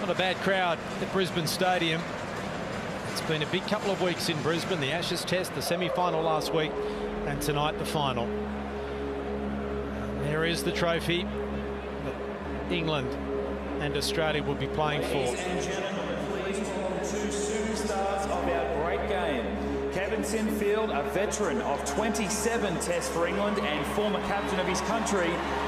Not a bad crowd at Brisbane Stadium. It's been a big couple of weeks in Brisbane. The Ashes Test, the semi-final last week, and tonight the final. There is the trophy that England and Australia will be playing for. Ladies and gentlemen, please welcome two superstars of our great game. Kevin Sinfield, a veteran of 27 tests for England and former captain of his country,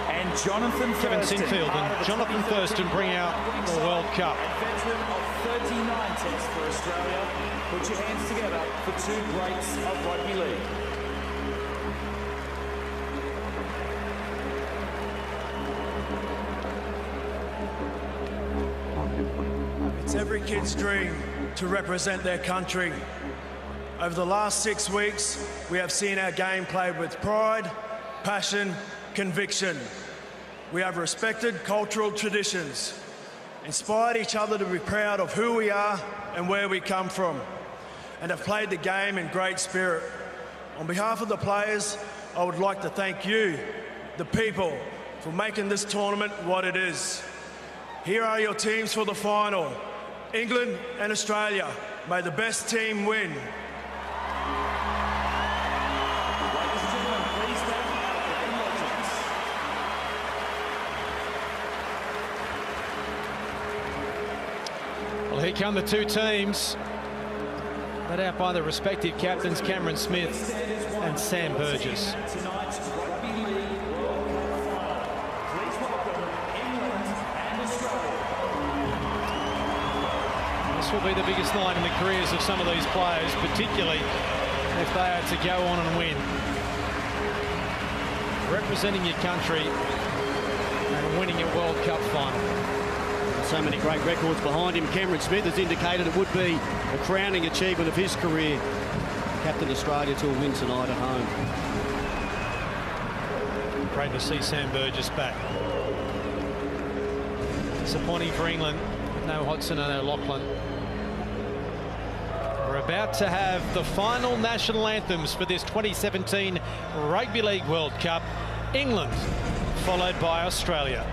and Jonathan Kevin Thurston, Sinfield and Jonathan Thurston bring out the World Cup. A veteran of 39 tests for Australia. Put your hands together for two greats of rugby league. It's every kid's dream to represent their country. Over the last 6 weeks, we have seen our game played with pride, passion, conviction. We have respected cultural traditions, inspired each other to be proud of who we are and where we come from, and have played the game in great spirit. On behalf of the players, I would like to thank you, the people, for making this tournament what it is. Here are your teams for the final. England and Australia. May the best team win. Well, here come the two teams, led out by the respective captains Cameron Smith and Sam Burgess. Tonight's Rugby League World Cup final. Please welcome England and Australia. This will be the biggest night in the careers of some of these players, particularly if they are to go on and win. Representing your country and winning a World Cup final. So many great records behind him. Cameron Smith has indicated it would be a crowning achievement of his career. Captain Australia to a win tonight at home. Great to see Sam Burgess back. Disappointing for England. No Hodgson and no Lachlan. We're about to have the final national anthems for this 2017 Rugby League World Cup. England, followed by Australia.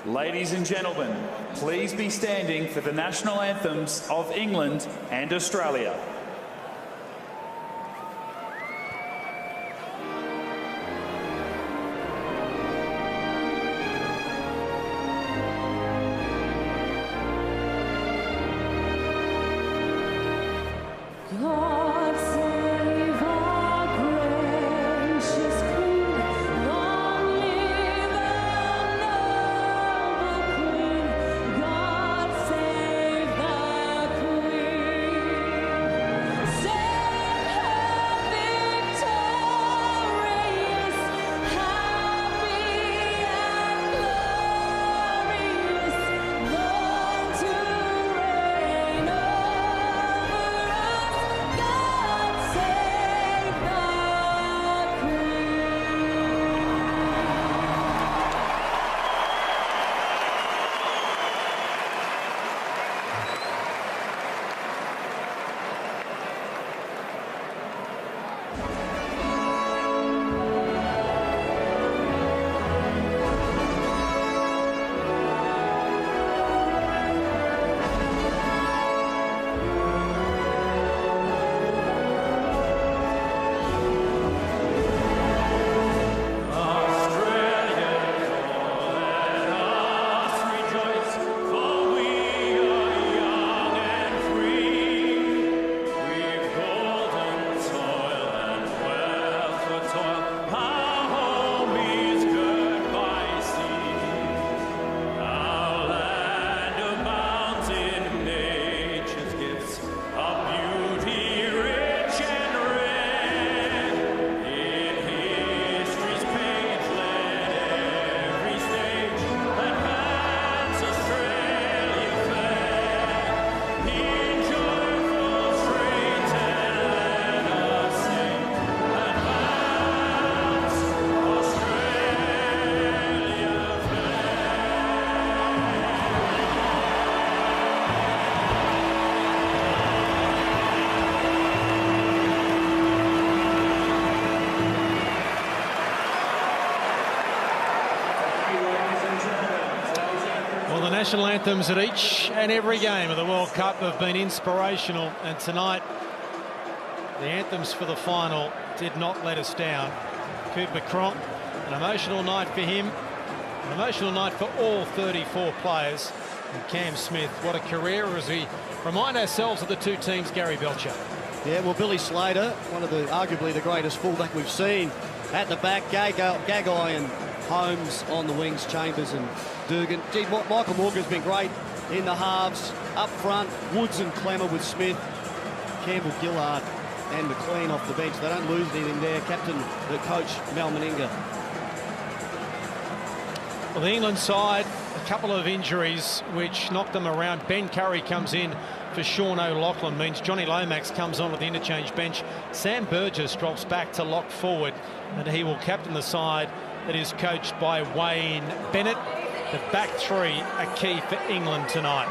Ladies and gentlemen, please be standing for the national anthems of England and Australia. God save our gracious Queen, long live our noble Queen, God save the Queen. national anthems at each and every game of the World Cup have been inspirational, and tonight the anthems for the final did not let us down. Cooper Cronk, an emotional night for him, an emotional night for all 34 players. And Cam Smith, what a career, as we remind ourselves of the two teams, Gary Belcher. Yeah, well, Billy Slater, one of the arguably the greatest fullback we've seen at the back. Gagai and Holmes on the wings, Chambers and Dugan. Gee, Michael Morgan's been great in the halves. Up front, Woods and Clemmer with Smith, Campbell, Gillard and McLean off the bench. They don't lose anything there. Captain, the coach, Mal Meninga. Well, the England side, a couple of injuries which knocked them around. Ben Curry comes in for Sean O'Loughlin, means Johnny Lomax comes on with the interchange bench. Sam Burgess drops back to lock forward, and he will captain the side that is coached by Wayne Bennett. The back three are key for England tonight.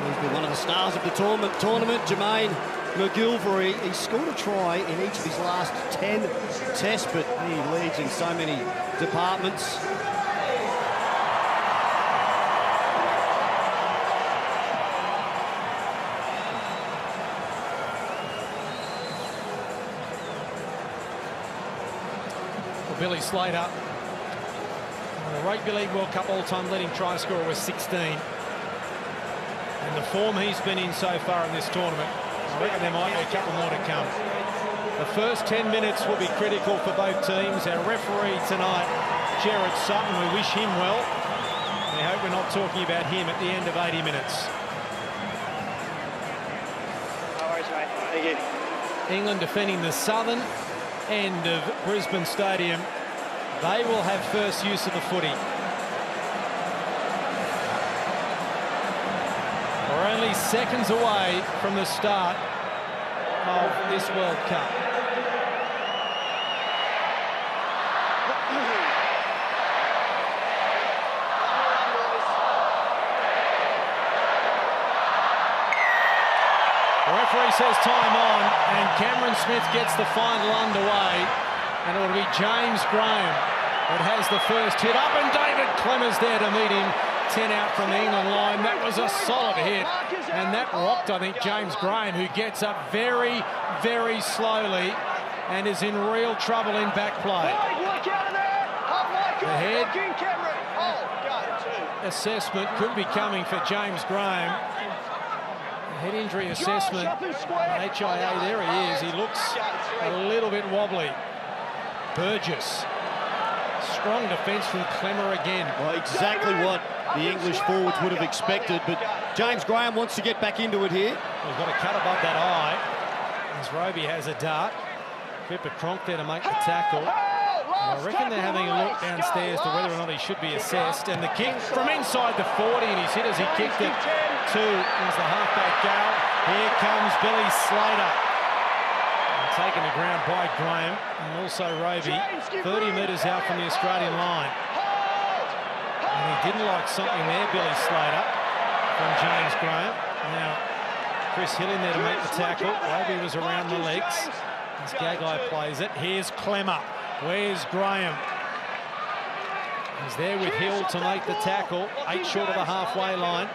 He's been one of the stars of the tournament, Jermaine McGilvery. He scored a try in each of his last 10 tests, but he leads in so many departments. Billy Slater, the Rugby League World Cup all-time leading try scorer, was 16. And the form he's been in so far in this tournament, I reckon there might be a couple more to come. The first 10 minutes will be critical for both teams. Our referee tonight, Jared Sutton, we wish him well. We hope we're not talking about him at the end of 80 minutes. No worries, mate. Thank you. England defending the southern end of Brisbane Stadium. They will have first use of the footy. We're only seconds away from the start of this World Cup. The referee says time on, and Cameron Smith gets the final underway, and it'll be James Graham that has the first hit up, and David Clemmer's there to meet him. 10 out from the England line. That was a solid hit, and that rocked, I think, James Graham, who gets up very, very slowly and is in real trouble in back play. The head assessment could be coming for James Graham. Head injury assessment, HIA, there he is. He looks a little bit wobbly. Burgess, strong defence from Clemmer again. Well, exactly what the English forwards would have expected, but James Graham wants to get back into it here. We've got a cut above that eye, as Roby has a dart. Cooper Cronk there to make the tackle. I reckon they're having a look downstairs to whether or not he should be assessed. And the kick from inside the 40, and he's hit as he kicked it to the halfback goal. Here comes Billy Slater. And taken to ground by Graham, and also Roby, 30 metres out from the Australian line. And he didn't like something there, Billy Slater, from James Graham. Now, Chris Hill in there to make the tackle. Roby was around the legs as Gagai plays it. Here's Clemmer. Where's Graham? He's there with Hill to make the tackle. 8 short of the halfway line.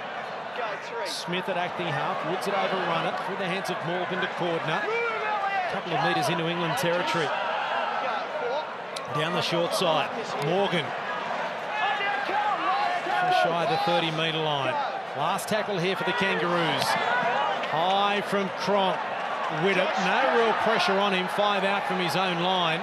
Smith at acting half. Woods had overrun it through the hands of Morgan to Cordner. A couple of metres into England territory. Down the short side. Morgan. Just shy of the 30-metre line. Last tackle here for the Kangaroos. High from Cronk. Widdop, no real pressure on him. 5 out from his own line.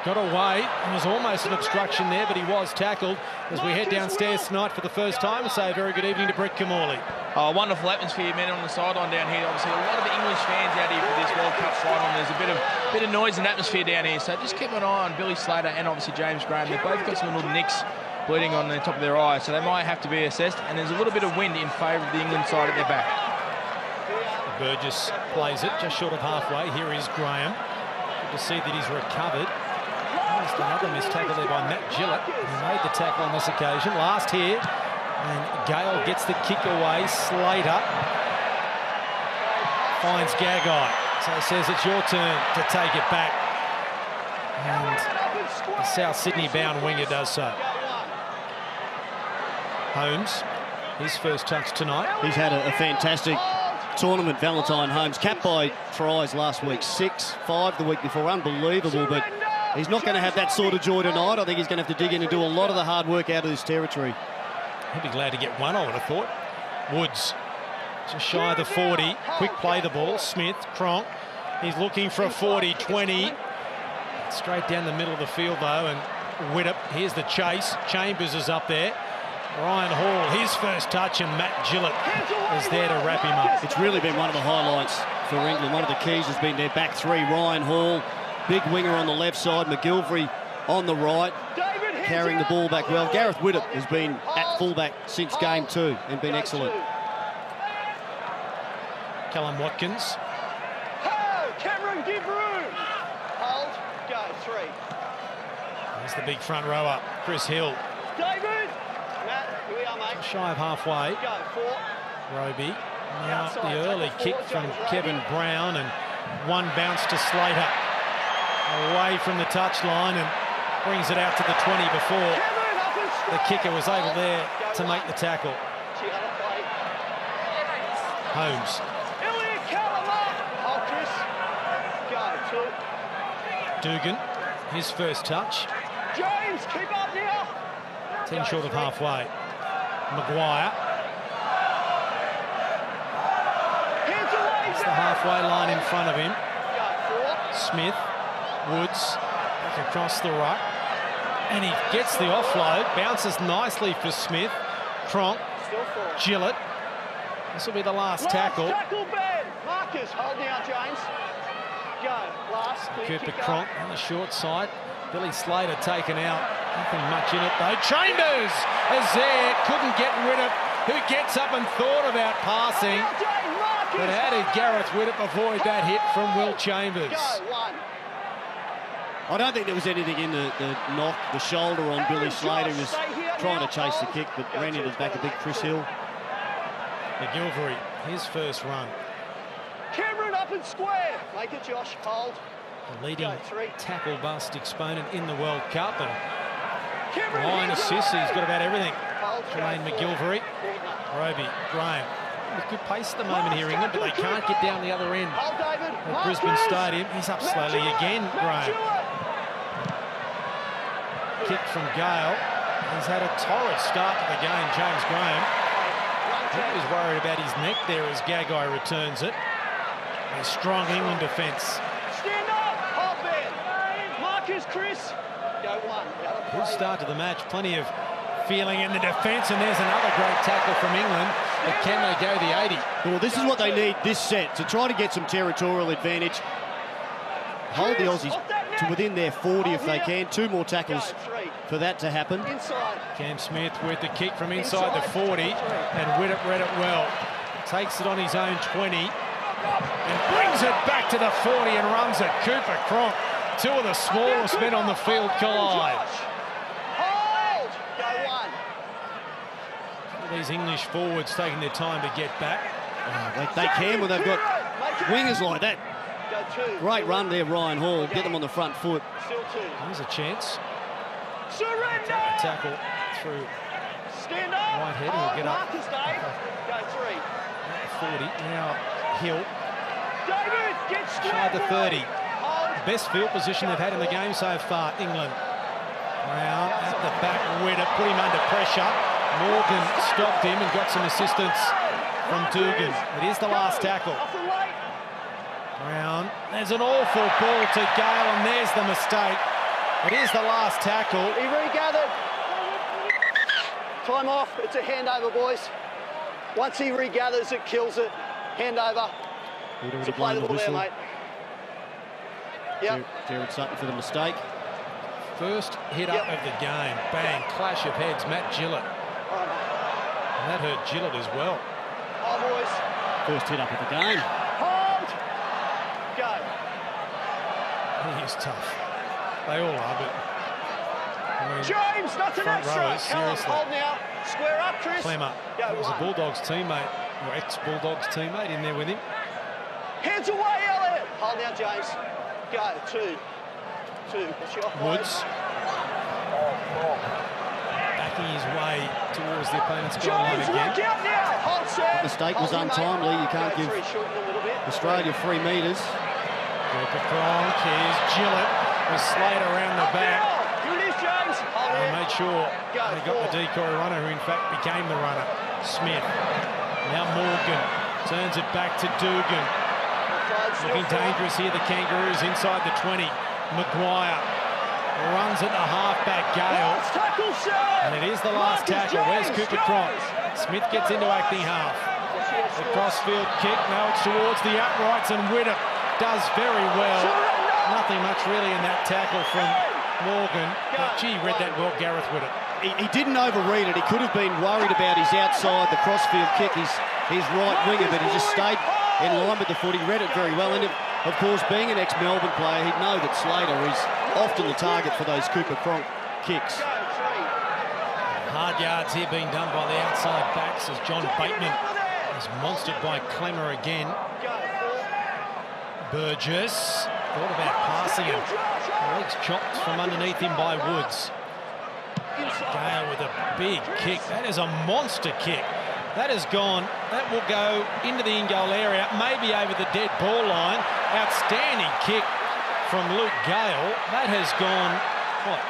Got away. It was almost an obstruction there, but he was tackled. As we head downstairs tonight for the first time, and say a very good evening to Brett Camorley. Oh, wonderful atmosphere, men, on the sideline down here. Obviously, a lot of the English fans out here for this World Cup final. There's a bit of noise and atmosphere down here, so just keep an eye on Billy Slater and obviously James Graham. They've both got some little nicks bleeding on the top of their eyes, so they might have to be assessed. And there's a little bit of wind in favour of the England side at their back. Burgess plays it just short of halfway. Here is Graham. Good to see that he's recovered. Just another missed tackle there by Matt Gillett, who made the tackle on this occasion. Last here, and Gale gets the kick away. Slater finds Gagai, so he says it's your turn to take it back. And The South Sydney-bound winger does so. Holmes, his first touch tonight. He's had a fantastic tournament, Valentine Holmes. Capped by tries last week, 6, 5 the week before. Unbelievable, but he's not going to have that sort of joy tonight. I think he's going to have to dig in and do a lot of the hard work out of this territory. He'd be glad to get one, I would have thought. Woods, just shy of the 40. Quick play the ball. Smith, Cronk. He's looking for a 40-20. Straight down the middle of the field, though, and Widdop, here's the chase. Chambers is up there. Ryan Hall, his first touch, and Matt Gillett is there to wrap him up. It's really been one of the highlights for England. One of the keys has been their back three. Ryan Hall, big winger on the left side. McGilvery on the right, carrying the ball back well. Gareth Widdop has been at fullback since game 2 and been excellent. Callum Watkins. Cameron, give room. Hold, go, 3. There's the big front rower, Chris Hill. David. Matt, here we are, mate. Shy of halfway. Go, 4. Roby. Now the early kick from Kevin Brown, and one bounce to Slater. Away from the touchline and brings it out to the 20 before the kicker was able there to make the tackle. Holmes. Dugan, his first touch. James, keep up now. 10 short of halfway. Maguire. It's the halfway line in front of him. Smith, Woods, back across the ruck. And he gets the offload, bounces nicely for Smith. Cronk, Gillett. This will be the last tackle. Tackle, Ben. Marcus, hold now, James. Go, last. Cooper Cronk on the short side. Billy Slater taken out. Nothing much in it though. Chambers is there. Couldn't get rid of who gets up and thought about passing. But how did Gareth Widdop avoid that hit from Will Chambers? I don't think there was anything in the knock, the shoulder on Billy Slater. He was trying to chase the kick, but ran into the back of big Chris Hill. McGilvery, his first run. Cameron up and square. Make it, Josh. Hold. The leading tackle bust exponent in the World Cup, and 9 assists. He's got about everything. Jermaine McGilvery, Roby, Graham. With good pace at the moment here, England, but they can't get down the other end at Brisbane Stadium. He's up slowly again, Graham. Kick from Gale. He's had a torrid start to the game, James Graham. He was worried about his neck there as Gagai returns it. A strong England defence. Stand up, hold there. Marcus, Chris. Go 1. Good start to the match. Plenty of feeling in the defence, and there's another great tackle from England. But can they go the 80? Well, this is what they need this set, to try to get some territorial advantage. Hold the Aussies to within their 40 if they can. 2 more tackles for that to happen. Cam Smith with the kick from inside the 40, and Widdop read it well. Takes it on his own 20 and brings it back to the 40 and runs it. Cooper Cronk, 2 of the smallest men on the field collide. Hold. Go 1. These English forwards taking their time to get back. Oh, they can when they've got wingers like that. Great run there, Ryan Hall. Get them on the front foot. There's a chance. Surrender. Tackle through Stand up. Whitehead. He'll get up. Marcus, Dave. Go 3. 40. Now Hill. David, get Shy the 30. Hold. Best field position they've had in the game so far, England. Brown at the back. Widdop put him under pressure. Morgan stopped him and got some assistance from Dugan. It is the last tackle. Brown, there's an awful ball to Gale, and there's the mistake. It is the last tackle. He regathered. Time off. It's a handover, boys. Once he regathers, it kills it. Handover. To play the ball there, mate. Yep. Jared Sutton for the mistake. First hit up of the game. Bang, clash of heads. Matt Gillett. And that hurt Gillett as well. Oh, boys. First hit up of the game. Hold. Go. He is tough. They all are, but I mean, James, nothing front extra. rowers, seriously. Hold now. Square up, Chris. Clemmer. Go It was 1. a Bulldogs teammate, or ex-Bulldogs teammate in there with him. Hands away, Elliot. Hold now, James. Go. 2. What's your offload? Woods. Backing his way towards the opponent's goal line again. The mistake was untimely. You can't give Australia 3 metres. Cooper Cronk, here's Gillett with Slater around the back. They made sure they got the decoy runner, who in fact became the runner. Smith. Now Morgan turns it back to Dugan. Looking dangerous here, the Kangaroos inside the 20. Maguire runs at the half-back, Gale. And it is the last tackle. Where's Cooper Cronk? Smith gets into acting half. The crossfield kick, now it's towards the uprights, and Widdop does very well. Nothing much really in that tackle from Morgan. But gee, read that well, Gareth Widdop. He didn't overread it. He could have been worried about his outside, the crossfield kick, his right winger, but he just stayed in line with the foot. He read it very well. And of course, being an ex-Melbourne player, he'd know that Slater is often the target for those Cooper Cronk kicks. Hard yards here being done by the outside backs as John Bateman is monstered by Clemmer again. Burgess thought about passing him. Legs chopped from underneath him by Woods. Gale with a big kick. That is a monster kick. That has gone, that will go into the in-goal area, maybe over the dead ball line. Outstanding kick from Luke Gale. That has gone, what,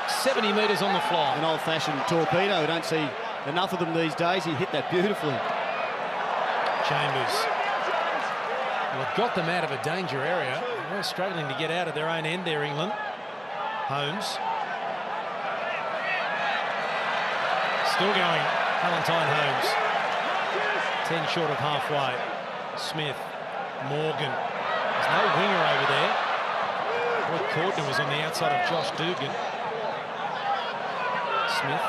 70 metres on the fly. An old-fashioned torpedo. We don't see enough of them these days. He hit that beautifully. Chambers. Well, they've got them out of a danger area. They're struggling to get out of their own end there, England. Holmes. Still going, Valentine Holmes. 10 short of halfway. Smith. Morgan. There's no winger over there. Roy Cordner was on the outside of Josh Dugan. Smith.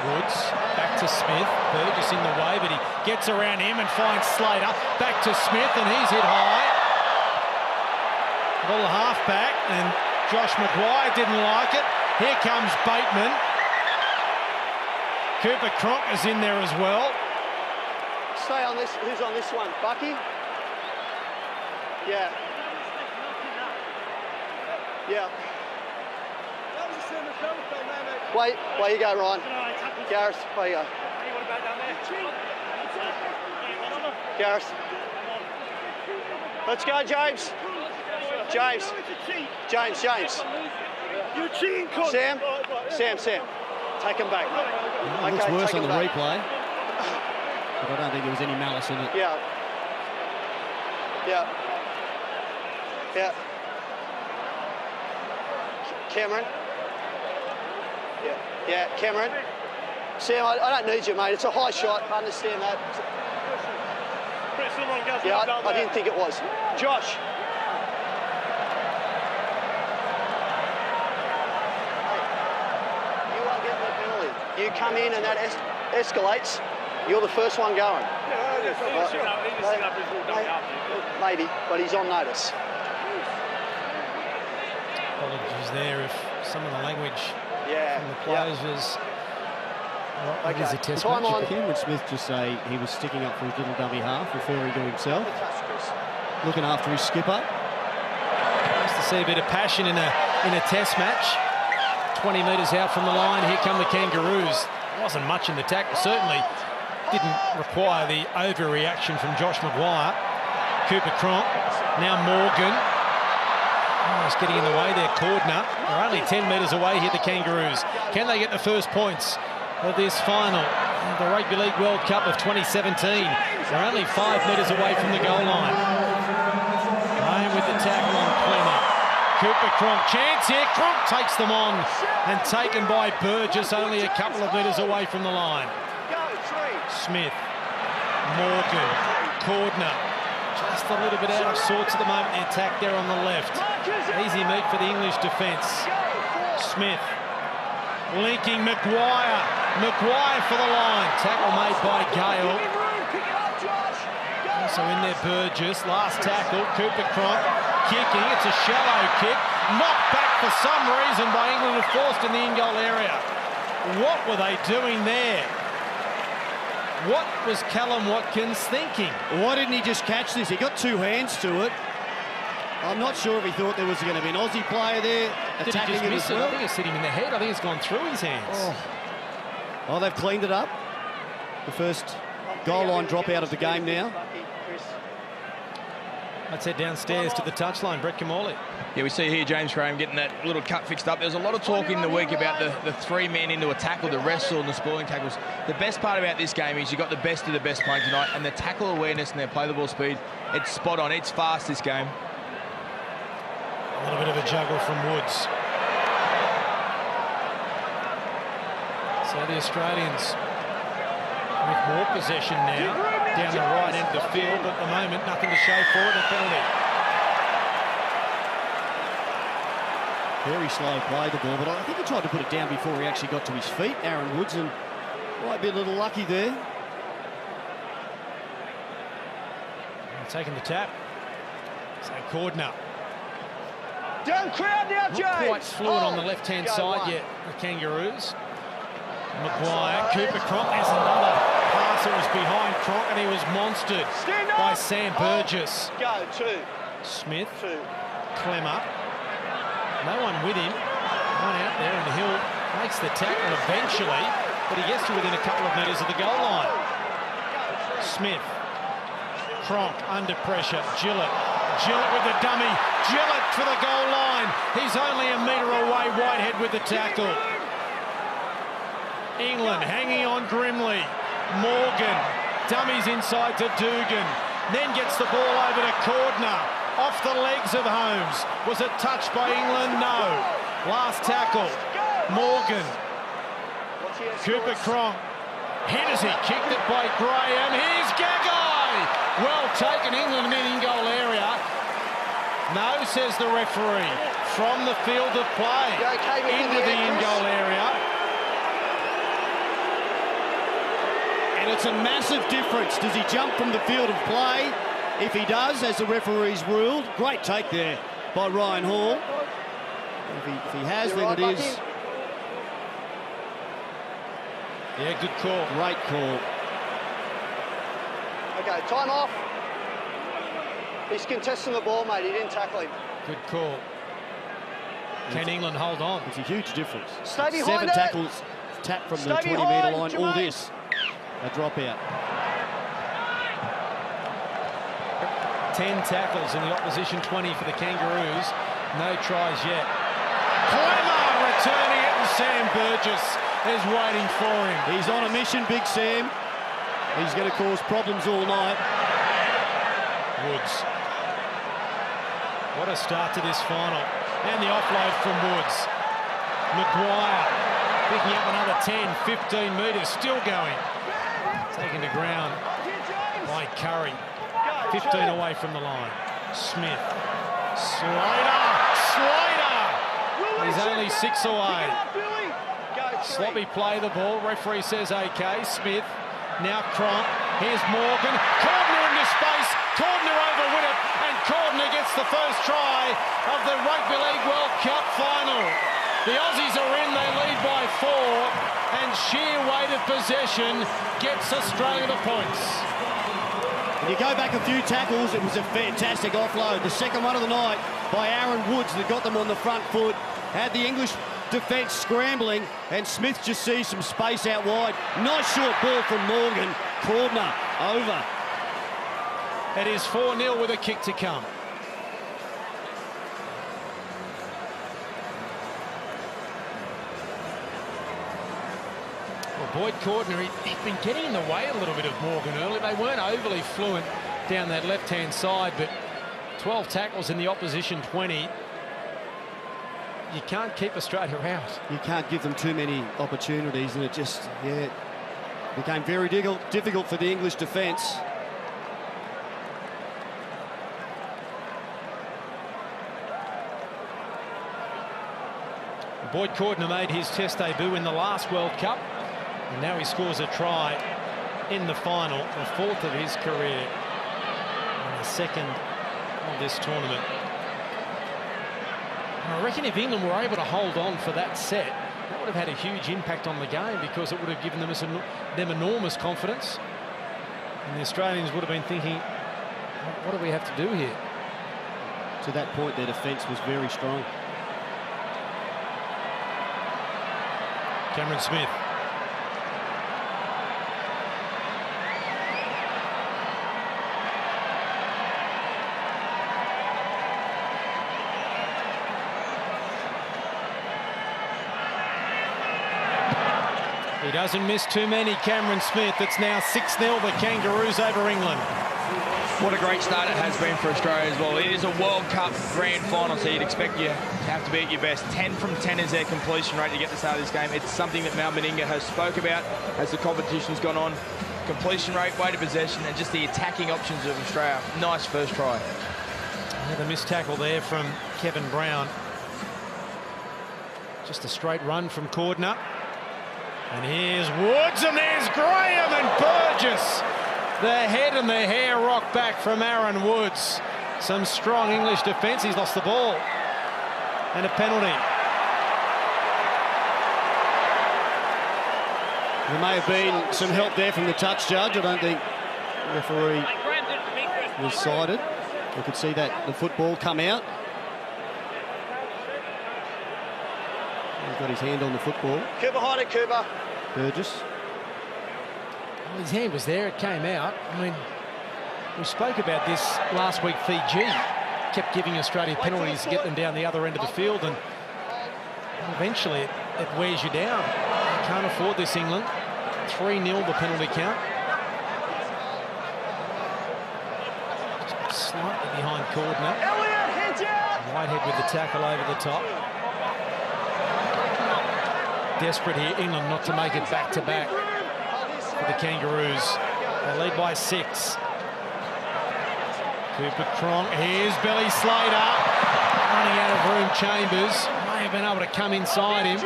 Woods. Back to Smith. Burgess in the way, but he gets around him and finds Slater. Back to Smith, and he's hit high. Ball half-back, and Josh Maguire didn't like it. Here comes Bateman. Cooper Cronk is in there as well. Stay on this. Who's on this one? Bucky? Yeah. Yeah. Wait, you go, Ryan. Gareth, where you go? Gareth. Let's go, James. James. You're cheating, Sam. Take him back. It looks worse on the replay. But I don't think there was any malice in it. Yeah. Cameron. Yeah, Cameron. Sam, I don't need you, mate. It's a high shot. I understand that. Yeah, I didn't think it was. Josh. You are getting the penalty. You come in and that escalates. You're the first one going. Maybe, but he's on notice. Apologies there if some of the language from the players was... Well, it is a test match. Did Cameron Smith just say he was sticking up for his little dummy half, referring to himself? Looking after his skipper. Nice to see a bit of passion in a test match. 20 metres out from the line, here come the Kangaroos. There wasn't much in the tackle, certainly didn't require the overreaction from Josh Maguire. Cooper Cronk, now Morgan. Almost getting in the way there, Cordner. They're only 10 metres away here, the Kangaroos. Can they get the first points of this final, the Rugby League World Cup of 2017? They're only 5 metres away from the goal line. Playing with the tackle on Clemmer. Cooper Cronk, chance here. Cronk takes them on and taken by Burgess, only a couple of metres away from the line. Smith, Morgan, Cordner, just a little bit out of sorts at the moment. The attack there on the left. Easy meat for the English defence. Smith, linking Maguire. Maguire for the line. Tackle made by Gale. Also in there, Burgess. Last tackle, Cooper Cronk kicking. It's a shallow kick. Knocked back for some reason by England and forced in the in-goal area. What were they doing there? What was Callum Watkins thinking? Why didn't he just catch this? He got two hands to it. I'm not sure if he thought there was going to be an Aussie player there attacking him as well. I think it's hit him in the head. I think it's gone through his hands. Oh, they've cleaned it up. The first goal line drop out of the game now. Let's head downstairs to the touchline. Brett Kamali. Yeah, we see here James Graham getting that little cut fixed up. There's a lot of talk in the week about the 3 men into a tackle, the wrestle and the spoiling tackles. The best part about this game is you've got the best of the best playing tonight, and the tackle awareness and their play the ball speed, it's spot on. It's fast, this game. A little bit of a juggle from Woods. So the Australians with more possession now down the right end of the field, but at the moment nothing to show for it. A penalty. Very slow play, the ball, but I think he tried to put it down before he actually got to his feet, Aaron Woods, and might be a little lucky there. Taking the tap. So Cordner. Down crowd now, James. Not quite fluent on the left-hand side yet, the Kangaroos. Maguire, Cooper Cronk, there's another pass that was behind Cronk, and he was monstered by Sam Burgess. Go, 2. Smith, 2. Clemmer, no one with him, one out there, and Hill makes the tackle eventually, but he gets to within a couple of metres of the goal line. Smith, Cronk under pressure, Gillett with the dummy, Gillett for the goal line. He's only a metre away, Whitehead with the tackle. England hanging on grimly. Morgan dummies inside to Dugan, then gets the ball over to Cordner, off the legs of Holmes. Was it touched by England? No. Last tackle, Morgan. Cooper Cronk. Hennessy kicked it by Graham. Here's Gagai. Well taken, England in goal area. No, says the referee. From the field of play into the in-goal area. And it's a massive difference. Does he jump from the field of play? If he does, as the referee's ruled, great take there by Ryan Hall. If he has, then it is. Yeah, good call. Great call. Okay, time off. He's contesting the ball, mate. He didn't tackle him. Good call. Can England hold on? It's a huge difference. Stay behind 7 it. tackles, tap from the 20-metre line. Jermaine. All this, a drop out. 10 tackles in the opposition 20 for the Kangaroos. No tries yet. Clemmer returning it, and Sam Burgess is waiting for him. He's on a mission, Big Sam. He's going to cause problems all night. Woods. What a start to this final. And the offload from Woods. Maguire picking up another 10, 15 metres, still going. Taken to ground by Curry. 15 away from the line. Smith. Slater! He's only 6 away. Sloppy play the ball. Referee says OK. Smith. Now Cronk. Here's Morgan. Cordner into space. Cordner over Widdop. And Cordner gets the first try of the Rugby League World Cup final. The Aussies are in. They lead by 4. And sheer weight of possession gets Australia the points. When you go back a few tackles, it was a fantastic offload. The second one of the night by Aaron Woods that got them on the front foot. Had the English defence scrambling, and Smith just sees some space out wide. Nice short ball from Morgan. Cordner over. It is 4-0 with a kick to come. Well, Boyd Cordner, he'd been getting in the way a little bit of Morgan early. They weren't overly fluent down that left-hand side, but 12 tackles in the opposition 20. You can't keep Australia out. You can't give them too many opportunities, and it just, became very difficult for the English defence. Boyd Cordner made his Test debut in the last World Cup, and now he scores a try in the final, the 4th of his career, and the 2nd of this tournament. And I reckon if England were able to hold on for that set, that would have had a huge impact on the game, because it would have given them enormous confidence. And the Australians would have been thinking, what do we have to do here? to that point, their defence was very strong. Cameron Smith. He doesn't miss too many, Cameron Smith. It's now 6-0, the Kangaroos over England. What a great start it has been for Australia as well. It is a World Cup grand final, so you'd expect you to have to be at your best. 10 from 10 is their completion rate to get this out of this game. It's something that Mal Meninga has spoke about as the competition's gone on. Completion rate, weight of possession, and just the attacking options of Australia. Nice first try. The missed tackle there from Kevin Brown. Just a straight run from Cordner. And here's Woods, and there's Graham and Burgess. The head and the hair rock back from Aaron Woods. Some strong English defence. He's lost the ball. And a penalty. There may have been some help there from the touch judge. I don't think the referee was sided. We could see that the football come out. He's got his hand on the football. Cooper, hide it, Cooper. Burgess. Well, his hand was there, it came out. I mean, we spoke about this last week. Fiji kept giving Australia penalties to get them down the other end of the field, and eventually it wears you down. You can't afford this, England. 3-0 the penalty count. Just slightly behind Cordner. Whitehead with the tackle over the top. Desperate here, England, not to make it back-to-back for the Kangaroos. They lead by 6. Cooper Cronk, here's Billy Slater. Running out of room, Chambers. May have been able to come inside him.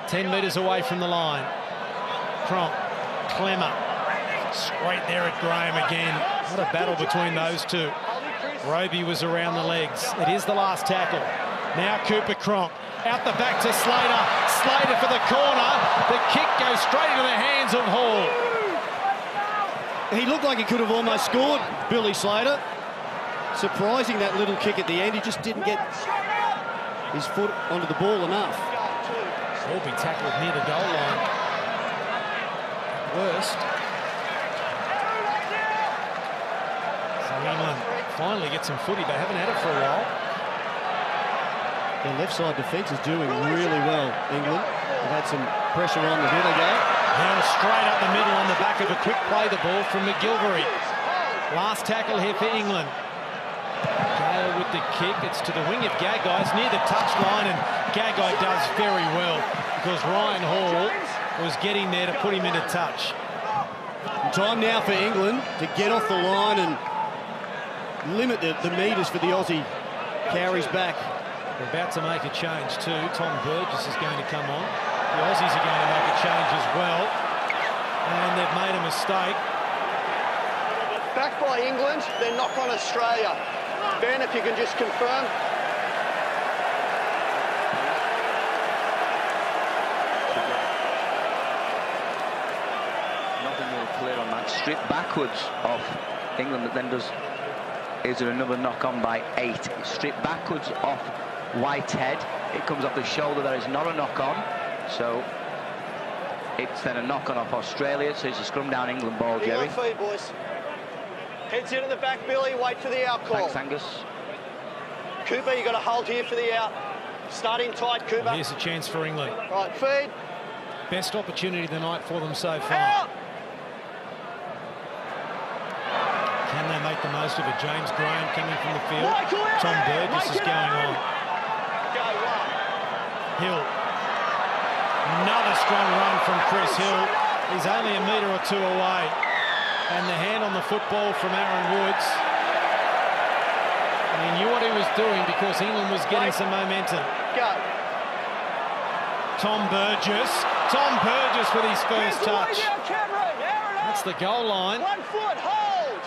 10 metres away from the line. Cronk, Clemmer. Straight there at Graham again. What a battle between those two. Roby was around the legs. It is the last tackle. Now Cooper Cronk. Out the back to Slater. Slater for the corner. The kick goes straight into the hands of Hall. He looked like he could have almost scored, Billy Slater. Surprising that little kick at the end. He just didn't get his foot onto the ball enough. Orby tackled near the goal line. Worst. So England finally get some footy. They haven't had it for a while. The left side defence is doing really well, England. They've had some pressure on the middle go. Now straight up the middle on the back of a quick play the ball from McGilvery. Last tackle here for England. Gale with the kick. It's to the wing of Gagai. It's near the touchline, and Gagai does very well because Ryan Hall was getting there to put him into touch. Time now for England to get off the line and limit the metres for the Aussie carries back. We're about to make a change too. Tom Burgess is going to come on. The Aussies are going to make a change as well. And they've made a mistake. Back by England, then knock on Australia. Ben, if you can just confirm. Nothing more clear on that. Strip backwards of England that then does. Is there another knock on by 8? Strip backwards off Whitehead. It comes off the shoulder. There is not a knock on. So it's then a knock on off Australia. So it's a scrum down England ball, Jerry. On feed, boys. Heads into the back, Billy. Wait for the out call. Thanks, Angus. Cooper, you got to hold here for the out. Starting tight, Cooper. Well, here's a chance for England. Right, feed. Best opportunity of the night for them so far. Out. Can they make the most of it? James Graham coming from the field. Tom Burgess is going on. Hill. Another strong run from Chris Hill. He's only a metre or two away. And the hand on the football from Aaron Woods. And he knew what he was doing because England was getting some momentum. Go. Tom Burgess. Tom Burgess with his first touch. That's the goal line. 1 foot, hold.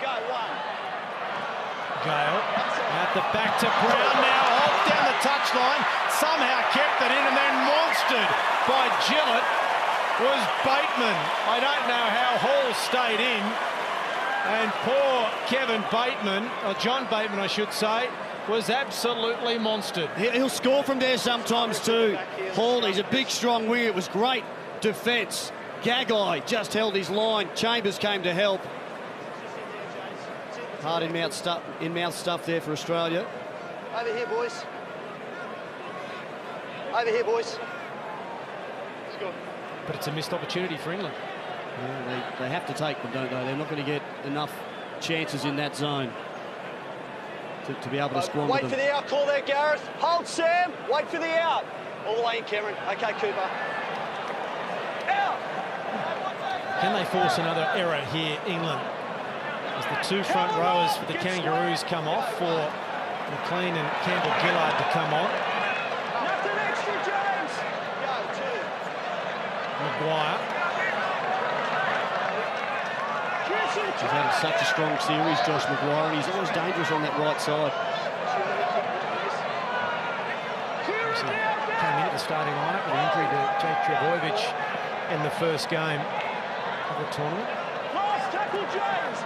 Go, 1. Gale at the back to Brown now. Holt down the touchline. Somehow kept it in and then monstered by Gillett was Bateman. I don't know how Hall stayed in. And poor Kevin Bateman, or John Bateman, I should say, was absolutely monstered. He'll score from there sometimes too. Hall, he's a big, strong winger. It was great defence. Gagai just held his line. Chambers came to help. Hard in-mouth stuff there for Australia. Over here, boys. Over here, boys. It's good. But it's a missed opportunity for England. Yeah, they have to take them, don't they? They're not going to get enough chances in that zone to be able to squander them. Wait for the out call there, Gareth. Hold, Sam. Wait for the out. All the way in, Cameron. OK, Cooper. Out. Can they force another error here, England? As the two front rowers for the Kangaroos come off, for McLean and Campbell-Gillard to come on. Nothing extra, James. Go, two. Maguire. He's had such a strong series, Josh Maguire, and he's always dangerous on that right side. Came into the starting lineup with an injury to Jake Trebojevic in the first game of the tournament.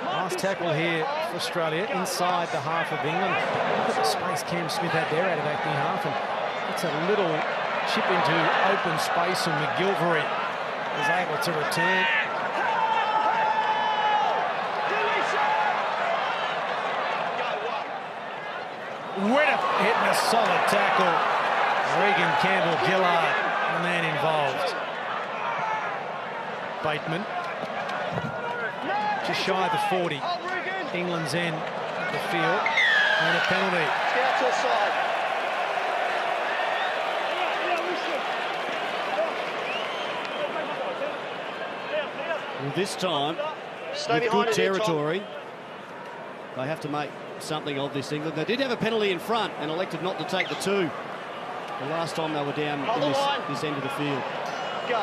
Last tackle here for Australia inside the half of England. Look at the space Cam Smith had there out of acting half, and it's a little chip into open space, and McGilvery is able to return. Widdop hitting a solid tackle. Regan Campbell-Gillard, the man involved. Bateman, just shy of the 40. England's end of the field, and a penalty. Out to the side. Well, this time, Stay with behind good it here, Tom. territory, they have to make something of this, England. They did have a penalty in front and elected not to take the two. The last time they were down in this end of the field. Go.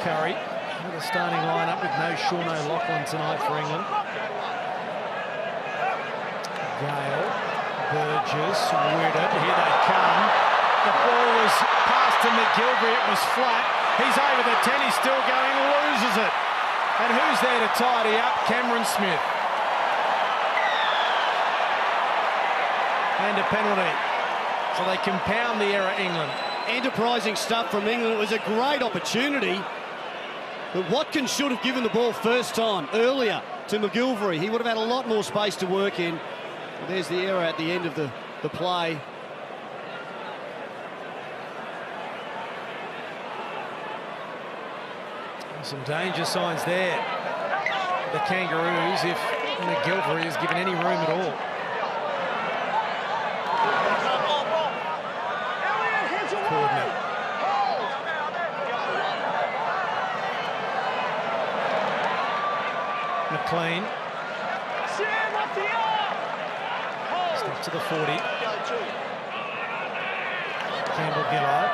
Curry with a starting lineup with no Sean O'Loughlin tonight for England. Gale, Burgess, Widdop, here they come. The ball was passed to McGilvery, it was flat. He's over the 10, he's still going, loses it. And who's there to tidy up? Cameron Smith. And a penalty. So they compound the error, England. Enterprising stuff from England. It was a great opportunity. But Watkins should have given the ball first time, earlier, to McGilvery. He would have had a lot more space to work in. But there's the error at the end of the play. Some danger signs there. The Kangaroos, if McGilvery is given any room at all. Coordinate. McLean. Step to the 40. Campbell-Gillard.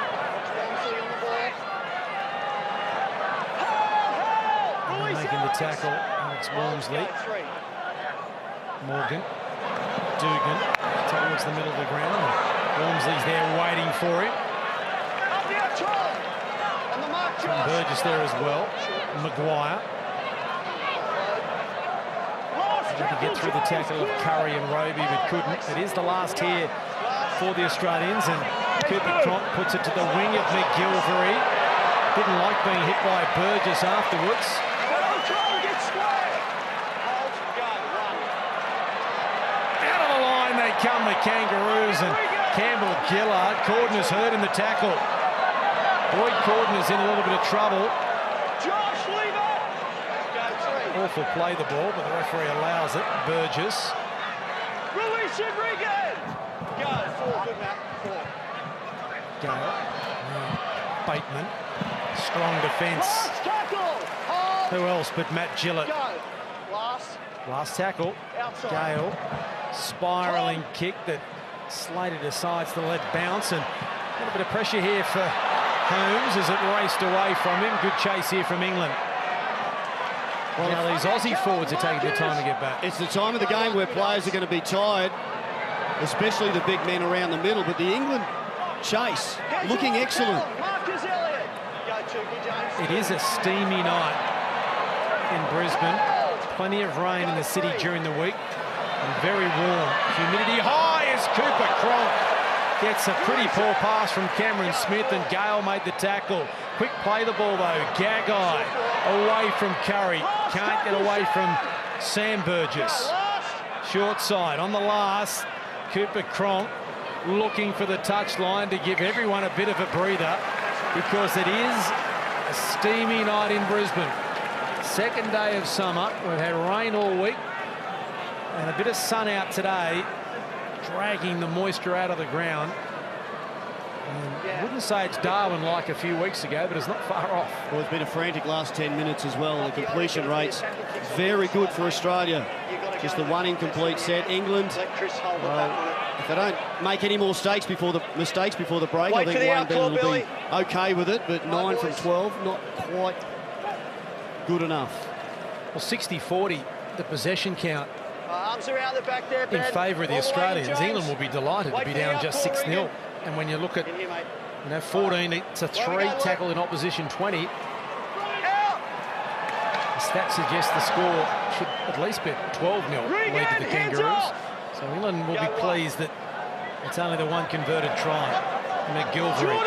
Making the tackle, and it's Walmsley. Morgan. Dugan towards the middle of the ground. Walmsley's there waiting for him. And Burgess there as well. Maguire. Tried to get through the tackle of Curry and Roby, but couldn't. It is the last here for the Australians, and Cooper Cronk puts it to the wing of McGilvery. Didn't like being hit by Burgess afterwards. Out of the line they come, the Kangaroos, and Campbell-Gillard. Corden is hurt in the tackle. Boyd Corden is in a little bit of trouble. Awful play the ball, but the referee allows it. Burgess. Release it, Regan! Go, four, good man, four. Gale. Bateman. Strong defence. Who else but Matt Gillett? Go. Last tackle. Outside. Gale. Spiralling kick that slated aside to let bounce, and a little bit of pressure here for Holmes as it raced away from him. Good chase here from England. Well, now these Aussie forwards are taking their time to get back. It's the time of the game where players are going to be tired, especially the big men around the middle, but the England chase looking excellent. It is a steamy night in Brisbane. Plenty of rain in the city during the week. And very warm. Humidity high as Cooper Cronk gets a pretty poor pass from Cameron Smith, and Gale made the tackle. Quick play the ball though. Gagai away from Curry. Can't get away from Sam Burgess. Short side on the last. Cooper Cronk looking for the touchline to give everyone a bit of a breather, because it is a steamy night in Brisbane. Second day of summer. We've had rain all week and a bit of sun out today, dragging the moisture out of the ground. I wouldn't say it's Darwin like a few weeks ago, but it's not far off. Well, it's been a frantic last 10 minutes as well. The completion rates very good for Australia. Just the one incomplete set. England, if they don't make any more mistakes before the break, I think Wayne Bennett will be okay with it. But 9 from 12, not quite good enough. Well, 60-40, the possession count Arms around the back there, in favour of the Australians. England will be delighted to be down just 6-0. And when you look at 14 to 3 tackle in opposition 20, the stats suggest the score should at least be 12-0 lead to the Kangaroos. So England will be pleased that it's only the one converted try. McGilvery.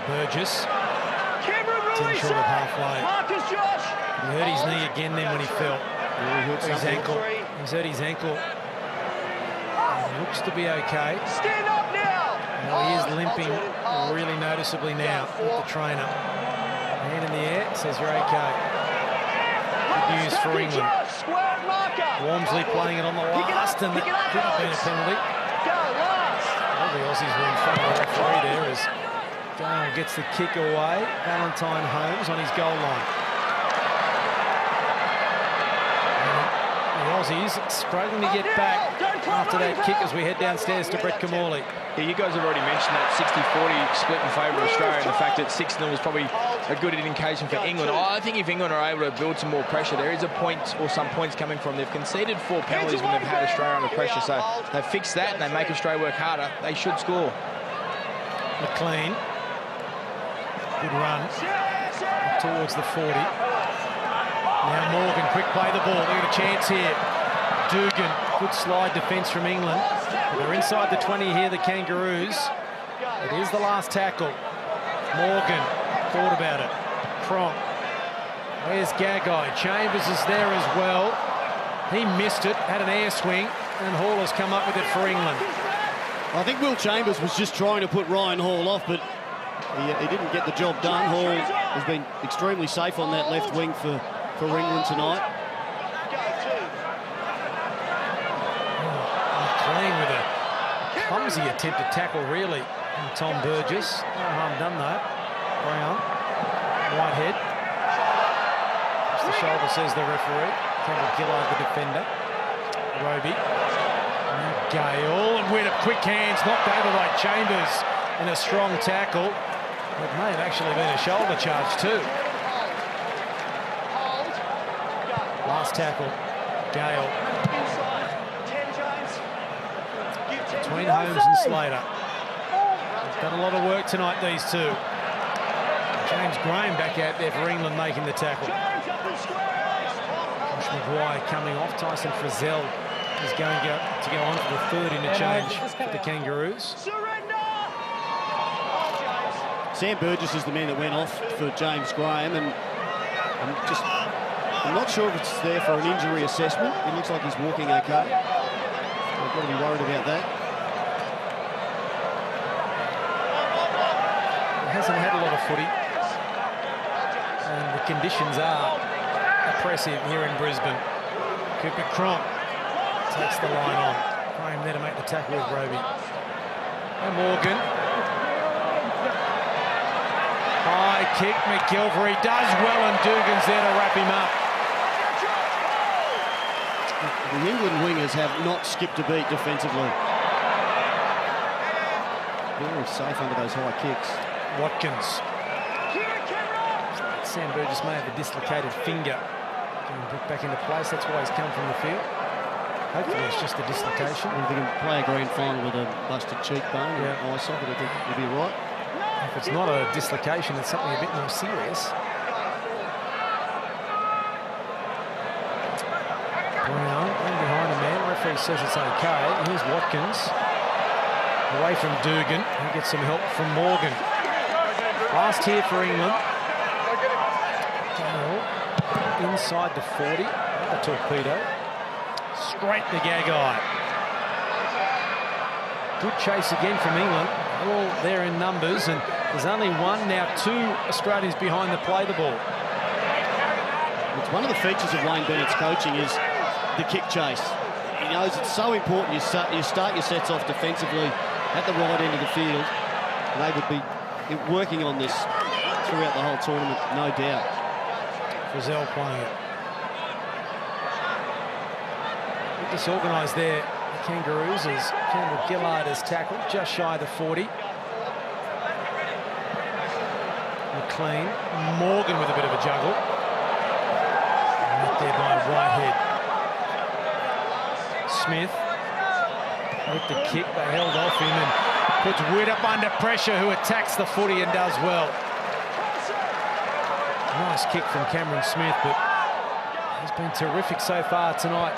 Burgess. 10 short of halfway. He hurt his knee again then when he fell. His ankle. He's hurt his ankle. He looks to be okay. Stand up now. Well, he is limping really noticeably now with the trainer. Hand in the air, says you're okay. Good news for England. Walmsley playing it on the last, and that could have been a penalty. All the Aussies were in front of the referee there as Gale gets the kick away. Valentine Holmes on his goal line. The Aussies struggling to get back after that kick as we head downstairs to Brett Kamali. Yeah, you guys have already mentioned that 60-40 split in favour of Australia, and the fact that 6-0 is probably a good indication for England. I think if England are able to build some more pressure, there is a point or some points coming from. They've conceded 4 penalties when they've had Australia under pressure, so they fix that and they make Australia work harder. They should score. McLean. Good run up towards the 40. Now Morgan, quick play the ball. They've got a chance here. Dugan, good slide defence from England. But they're inside the 20 here, the Kangaroos. It is the last tackle. Morgan thought about it. Cronk. Where's Gagai? Chambers is there as well. He missed it, had an air swing, and Hall has come up with it for England. I think Will Chambers was just trying to put Ryan Hall off, but he didn't get the job done. Hall has been extremely safe on that left wing for England tonight. McLean with a clumsy attempt to tackle, really, from Tom Burgess. No harm done, though. Brown. Whitehead. Just the shoulder, says the referee. Campbell Gillard, the defender. Roby. And Gale. And with a quick hands, knocked over by Chambers in a strong tackle. It may have actually been a shoulder charge too. Last tackle, Gale. Between Holmes and Slater. They've done a lot of work tonight, these two. James Graham back out there for England making the tackle. Josh Maguire coming off. Tyson Frizzell is going to go on for the third interchange for the Kangaroos. Sam Burgess is the man that went off for James Graham, and I'm not sure if it's there for an injury assessment. It looks like he's walking okay. I've got to be worried about that. He hasn't had a lot of footy, and the conditions are oppressive here in Brisbane. Cooper Cronk takes the line on. Graham there to make the tackle with Roby. And Morgan. High kick, McGilvery does well, and Dugan's there to wrap him up. The England wingers have not skipped a beat defensively. Very safe under those high kicks. Watkins. Sam Burgess may have a dislocated finger. Getting put back into place, that's why he's come from the field. Hopefully it's just a dislocation. If they can play a grand final with a busted cheekbone or eye socket, I think he'll be all right. If it's not a dislocation, it's something a bit more serious. Brown in behind a man. Referee says it's okay. Here's Watkins. Away from Dugan. He gets some help from Morgan. Last here for England. Gale inside the 40. The torpedo. Straight to Gagai. Good chase again from England. All there in numbers, and there's only one, now two Australians behind the play the ball. It's one of the features of Wayne Bennett's coaching is the kick chase. He knows it's so important you start your sets off defensively at the right end of the field. And they would be working on this throughout the whole tournament, no doubt. Frizzell playing it. A bit disorganised there, the Kangaroos, as Campbell Gillard has tackled just shy of the 40. McLean, Morgan with a bit of a juggle. Met there by Whitehead. Smith with the kick, they held off him and puts Witt up under pressure, who attacks the footy and does well. Nice kick from Cameron Smith, but he's been terrific so far tonight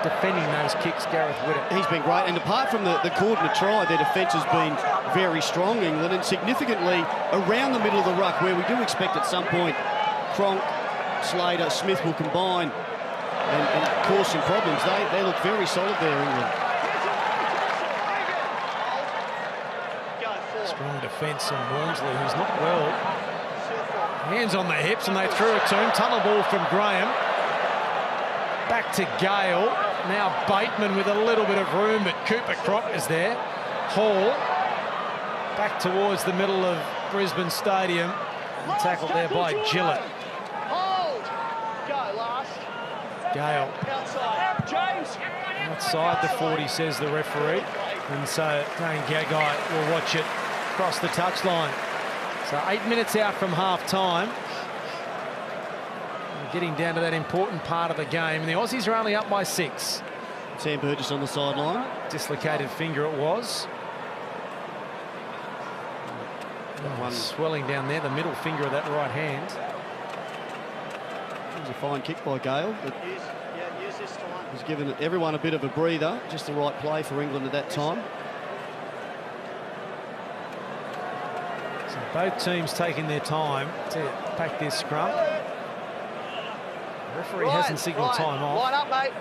defending those kicks, Gareth Widdop. He's been great, and apart from the Cordner try, their defence has been very strong, England, and significantly around the middle of the ruck, where we do expect at some point Cronk, Slater, Smith will combine and cause some problems. They look very solid there, England. Strong defence on Walmsley, who's not well. Hands on the hips, and they threw it to him. Tunnel ball from Graham. Back to Gale. Now Bateman with a little bit of room, but Cooper Croc is there. Hall back towards the middle of Brisbane Stadium. And tackled there by Gillett. Hold. Go last. Gale. Outside. James. Outside the 40, says the referee. And so Dane Gagai will watch it across the touchline. So 8 minutes out from half-time. We're getting down to that important part of the game. And the Aussies are only up by 6. Sam Burgess on the sideline. Dislocated finger it was. One swelling down there, the middle finger of that right hand. It was a fine kick by Gale. Use this time. He's given everyone a bit of a breather. Just the right play for England at that time. So both teams taking their time to pack this scrum. The referee hasn't signalled time off. Line up, mate.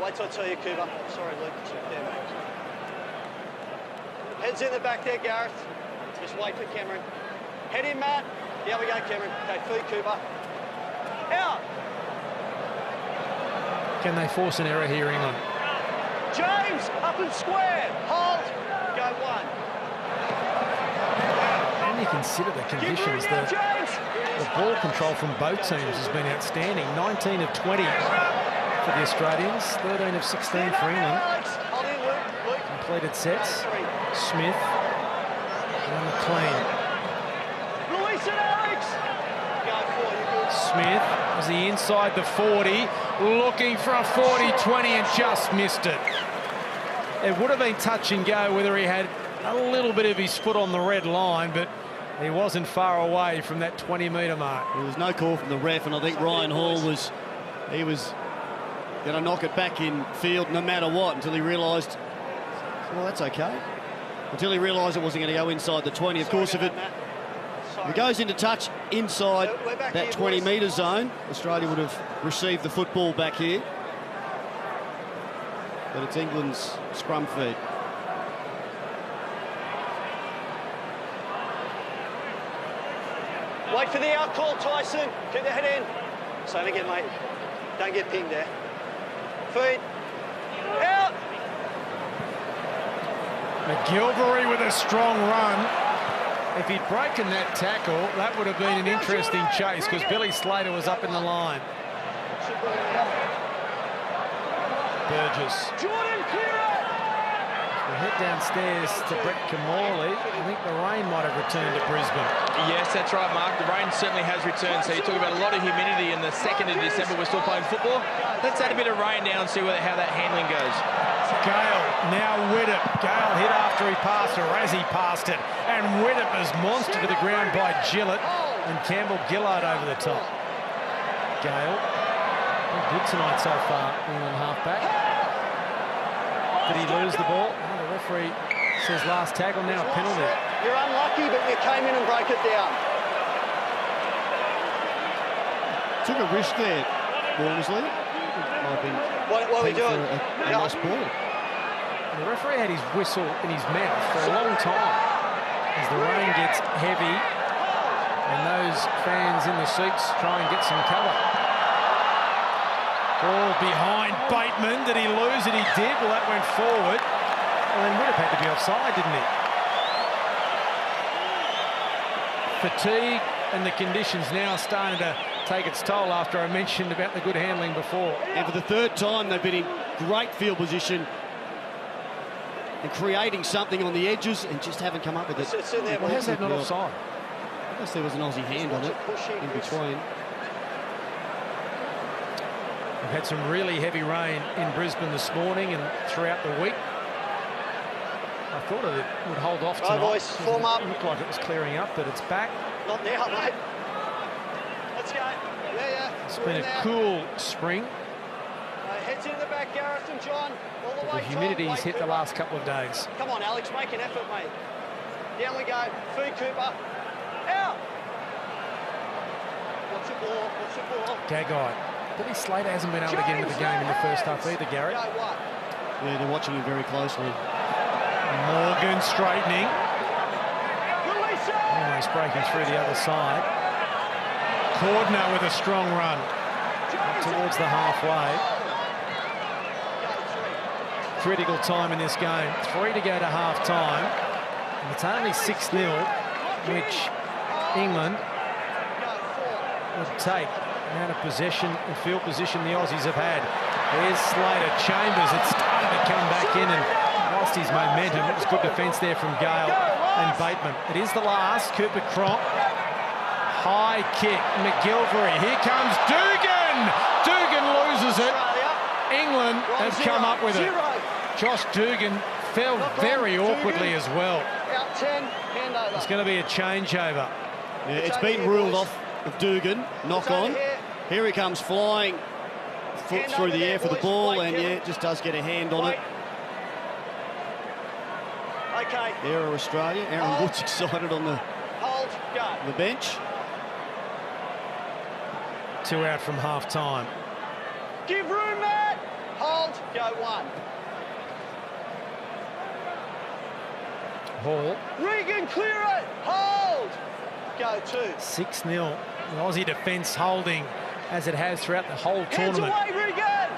Wait till I tell you, Cooper. Sorry, Luke. There, mate. Head's in the back there, Gareth. Just wait for Cameron. Head in, Matt. Yeah, we go, Cameron. Okay, feed Cooper. Out. Can they force an error here, England? James, up and square. Hold. Go one. And you consider the conditions. The ball control from both teams has been outstanding. 19 of 20 for the Australians, 13 of 16 for England. Hold in, Luke. Completed sets. Smith and McLean. Luis and Alex. Go for you. Smith as he inside the 40, looking for a 40-20 and just missed it. It would have been touch and go whether he had a little bit of his foot on the red line, but he wasn't far away from that 20-metre mark. There was no call from the ref, and I think Ryan Hall was going to knock it back in field no matter what, until he realised, well, that's okay. Until he realised it wasn't going to go inside the 20. Of course, if it goes into touch inside that 20-metre zone, Australia would have received the football back here. But it's England's scrum feed. Wait for the out call, Tyson. Keep the head in. Same again, mate. Don't get pinged there. Feed. Out. McGilvery with a strong run. If he'd broken that tackle, that would have been an interesting chase, because Billy Slater was up in the line. Burgess. Jordan, clear it. We head downstairs to Brett Camorley. I think the rain might have returned to Brisbane. Yes, that's right, Mark. The rain certainly has returned. So you talk about a lot of humidity, and the 2nd of December we're still playing football. Let's add a bit of rain now and see how that handling goes. Gale, now Widdop. Gale hit after he passed her, as he passed it. And Widdop was monstered to the ground by Gillett. And Campbell-Gillard over the top. Gale. Good tonight so far, England halfback. Did he lose the ball? Oh, the referee says last tackle, now a penalty. You're unlucky, but you came in and broke it down. Took a risk there, Walmsley. What are we doing? A nice ball. The referee had his whistle in his mouth for a long time as the rain gets heavy and those fans in the seats try and get some cover. Ball behind Bateman. Did he lose it? He did. Well, that went forward. Well, then Widdop had to be offside, didn't he? Fatigue and the conditions now starting to take its toll after I mentioned about the good handling before. And for the third time, they've been in great field position and creating something on the edges and just haven't come up with it. Well, how's that not offside? I guess there was an Aussie hand on it in between. We've had some really heavy rain in Brisbane this morning and throughout the week. I thought it would hold off tonight. Right, boys, form up. It looked like it was clearing up, but it's back. Not now, mate. Let's go. Yeah. It's been a cool spring. Heads in the back, Gareth and John. All the way. The humidity's hit the last couple of days. Come on, Alex, make an effort, mate. Down we go. Food Cooper. Out. What's the ball? What's the ball? Gagai. Billy Slater hasn't been able to get into the game in the first half either, Garrett. Yeah, they're watching him very closely. Morgan straightening. Almost breaking through the other side. Cordner with a strong run towards the halfway. Critical time in this game. 3 to go to half-time. And it's only 6-0, which England would take. The amount of possession and field position the Aussies have had. Here's Slater. Chambers, it's starting to come back in and lost his momentum. It was good defence there from Gale and Bateman. It is the last. Cooper Cronk. High kick. McGilvery. Here comes Dugan. Dugan loses it. England have come up with it. Josh Dugan fell very awkwardly as well. Out 10, hand over. It's going to be a changeover. Yeah, it's been ruled off of Dugan. Knock on. Here he comes flying. Foot through the air for the ball, and yeah, it just does get a hand on it. Okay. There are Australia. Aaron Woods excited on the bench. 2 out from half-time. Give room, Matt. Hold. Go 1. Hall. Regan, clear it. Hold. Go 2. 6-0. The Aussie defence holding as it has throughout the whole Hands tournament. away, Regan.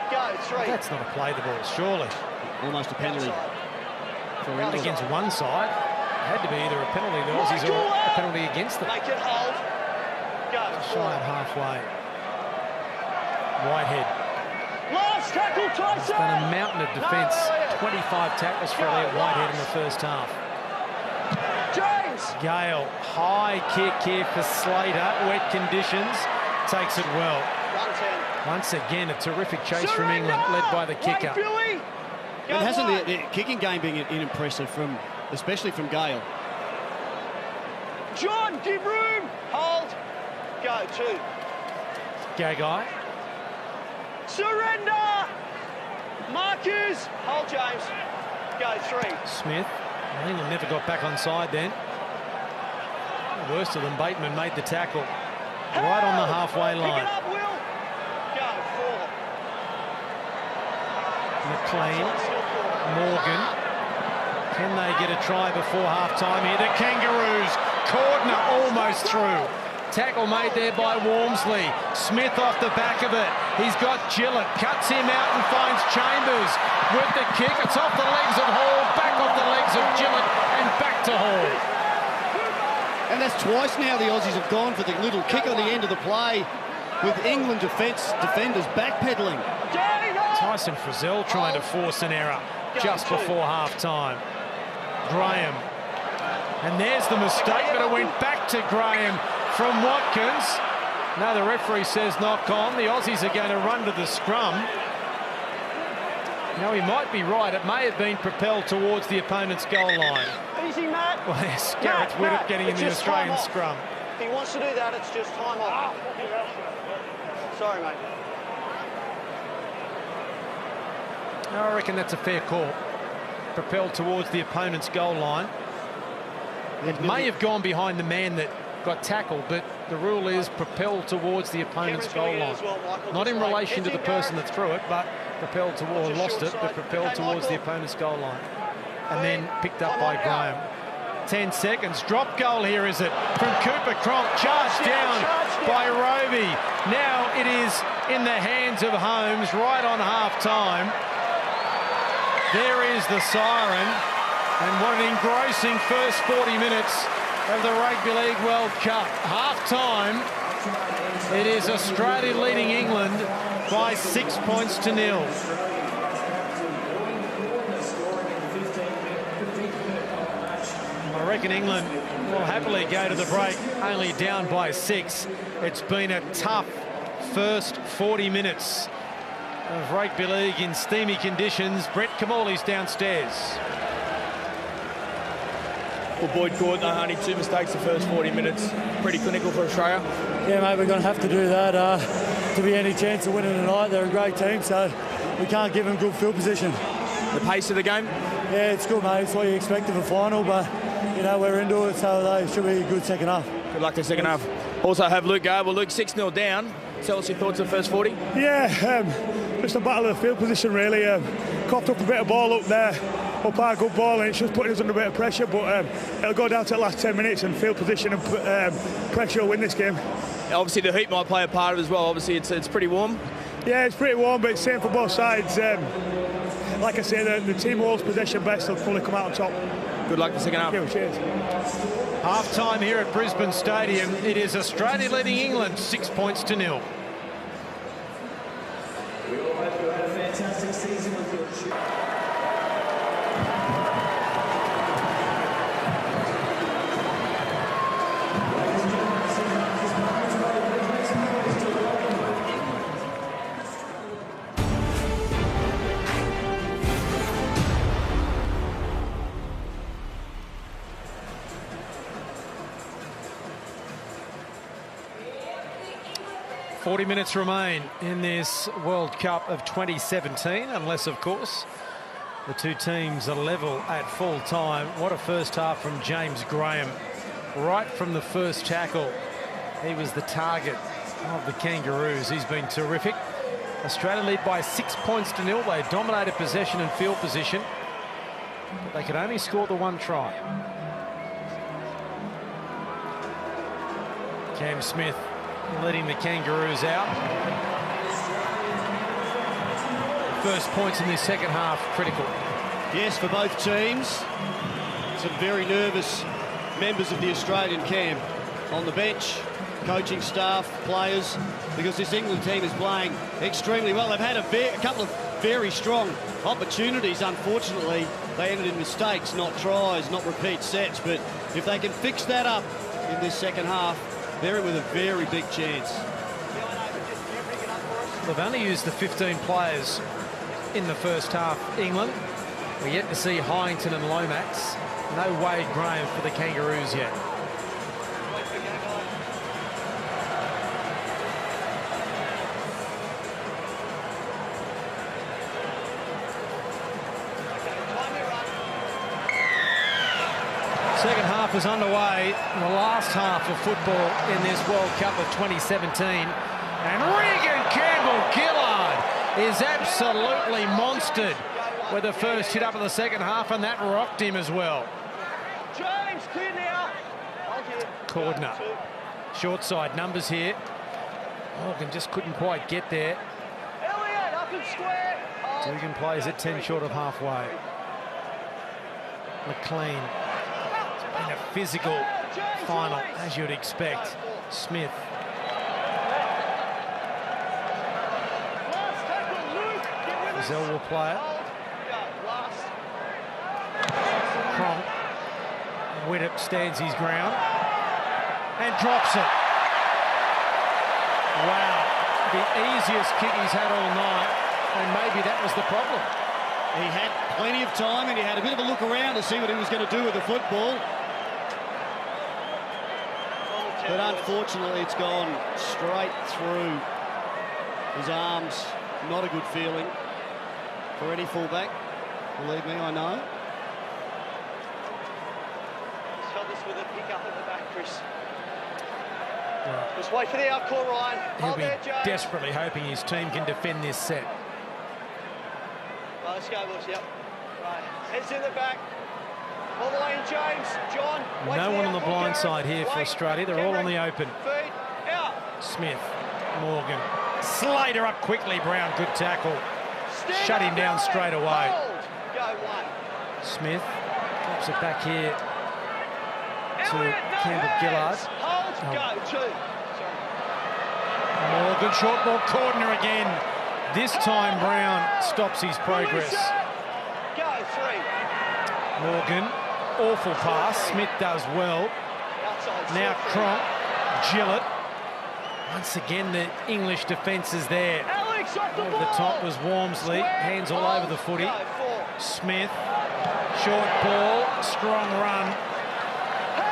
Go 3. That's not a play the ball, surely. Almost a penalty. Not against one side. It had to be either a penalty the Aussies or a penalty against them. Make it hold. Go. Shy of halfway. Whitehead. Last tackle, Tyson. Done a mountain of defence. 25 tackles for Elliot Whitehead in the first half. James. Gale, high kick here for Slater. Wet conditions. Takes it well. 110. Once again, a terrific chase from England, led by the kicker. Wait, Billy. Go And hasn't 1. the kicking game been impressive, especially from Gale? John, give room. Hold. Go 2. Gagai. Surrender. Marcus. Hold, James. Go 3. Smith. England never got back on side then. The worst of them, Bateman made the tackle. Right on the halfway line. Pick it up, Will. Go 4. McLean. Morgan. Can they get a try before half-time here? The Kangaroos. Cordner almost through. Tackle made there by Walmsley. Smith off the back of it. He's got Gillett. Cuts him out and finds Chambers with the kick. It's off the legs of Hall, back off the legs of Gillett and back to Hall. And that's twice now the Aussies have gone for the little kick on the end of the play with England defenders backpedaling. Tyson Frizzell trying to force an error just before half-time. Graham. And there's the mistake, but it went back to Graham from Watkins. Now the referee says knock on. The Aussies are going to run to the scrum. Now, he might be right. It may have been propelled towards the opponent's goal line. Easy, Matt. Well, yes, Gareth Woodard getting in the Australian scrum. If he wants to do that, it's just time off. Sorry, mate. I reckon that's a fair call. Propelled towards the opponent's goal line. It may have gone behind the man that got tackled, but the rule is propelled towards the opponent's goal line. Not in relation to the person that threw it, but propelled towards, lost it, but propelled towards the opponent's goal line. And then picked up by Graham. 10 seconds. Drop goal here, is it? From Cooper Cronk, charged down by Roby. Now it is in the hands of Holmes right on half-time. There is the siren. And what an engrossing first 40 minutes of the Rugby League World Cup. Half-time, it is Australia leading England by 6 points to 0. I reckon England will happily go to the break, only down by 6. It's been a tough first 40 minutes of Rugby League in steamy conditions. Brett Kamali's downstairs. Well, Boyd Gordon, only 2 mistakes the first 40 minutes. Pretty clinical for Australia. Yeah, mate, we're going to have to do that to be any chance of winning tonight. They're a great team, so we can't give them good field position. The pace of the game? Yeah, it's good, mate. It's what you expect of a final, but, you know, we're into it, so it should be a good second half. Good luck to second half. Also have Luke go. Well, Luke 6-0 down. Tell us your thoughts of the first 40. Yeah, just a battle of the field position, really. Coughed up a bit of ball up there. Up our good ball, and it's just putting us under a bit of pressure, but it'll go down to the last 10 minutes, and field position and pressure will win this game. Obviously the heat might play a part of it as well. Obviously it's pretty warm. Yeah, it's pretty warm, but it's same for both sides. Like I say, the team who holds possession best will fully come out on top. Good luck the second half. Yeah, cheers. Half-time here at Brisbane Stadium. It is Australia leading England 6 points to 0. We all hope you had a fantastic season with your children. .40 minutes remain in this World Cup of 2017, unless, of course, the two teams are level at full time. What a first half from James Graham. Right from the first tackle, he was the target of the Kangaroos. He's been terrific. Australia lead by 6 points to 0. They dominated possession and field position, but they could only score the one try. Cam Smith letting the Kangaroos out. First points in this second half critical. Yes, for both teams. Some very nervous members of the Australian camp on the bench, coaching staff, players, because this England team is playing extremely well. They've had a couple of very strong opportunities. Unfortunately, they ended in mistakes, not tries, not repeat sets. But if they can fix that up in this second half, they're in with a very big chance. They've only used the 15 players in the first half, England. We're yet to see Hyington and Lomax. No Wade Graham for the Kangaroos yet. Second half is underway, the last half of football in this World Cup of 2017. And Regan Campbell-Gillard is absolutely monstered with the first hit up of the second half, and that rocked him as well. James, clear now. Cordner. Short side numbers here. Morgan just couldn't quite get there. Elliot, up and square. Dugan plays it 10 short of halfway. McLean. In a physical final, as you'd expect. Smith. Zell will play it. Cronk. Widdop stands his ground and drops it. Wow, the easiest kick he's had all night, and maybe that was the problem. He had plenty of time and he had a bit of a look around to see what he was going to do with the football. But unfortunately, it's gone straight through his arms. Not a good feeling for any fullback. Believe me, I know. He's held this with a pick up at the back, Chris. Just wait for the outcall, Ryan. He'll be desperately hoping his team can defend this set. Right, let's go, boys. Yep. Right. Heads in the back. All the way in, James. John. No one on the blind side here for Australia. They're all on the open. Feet out. Smith, Morgan. Slater up quickly, Brown. Good tackle. Shut him down straight away. Go one. Smith drops it back here to Campbell-Gillard. Hold. Go two. Morgan, short ball corner again. This time Brown stops his progress. Go three. Morgan, awful pass. Smith does well. Now Cronk, Gillett. Once again, the English defence is there. Over the top was Walmsley. Hands all over the footy. Smith, short ball, strong run.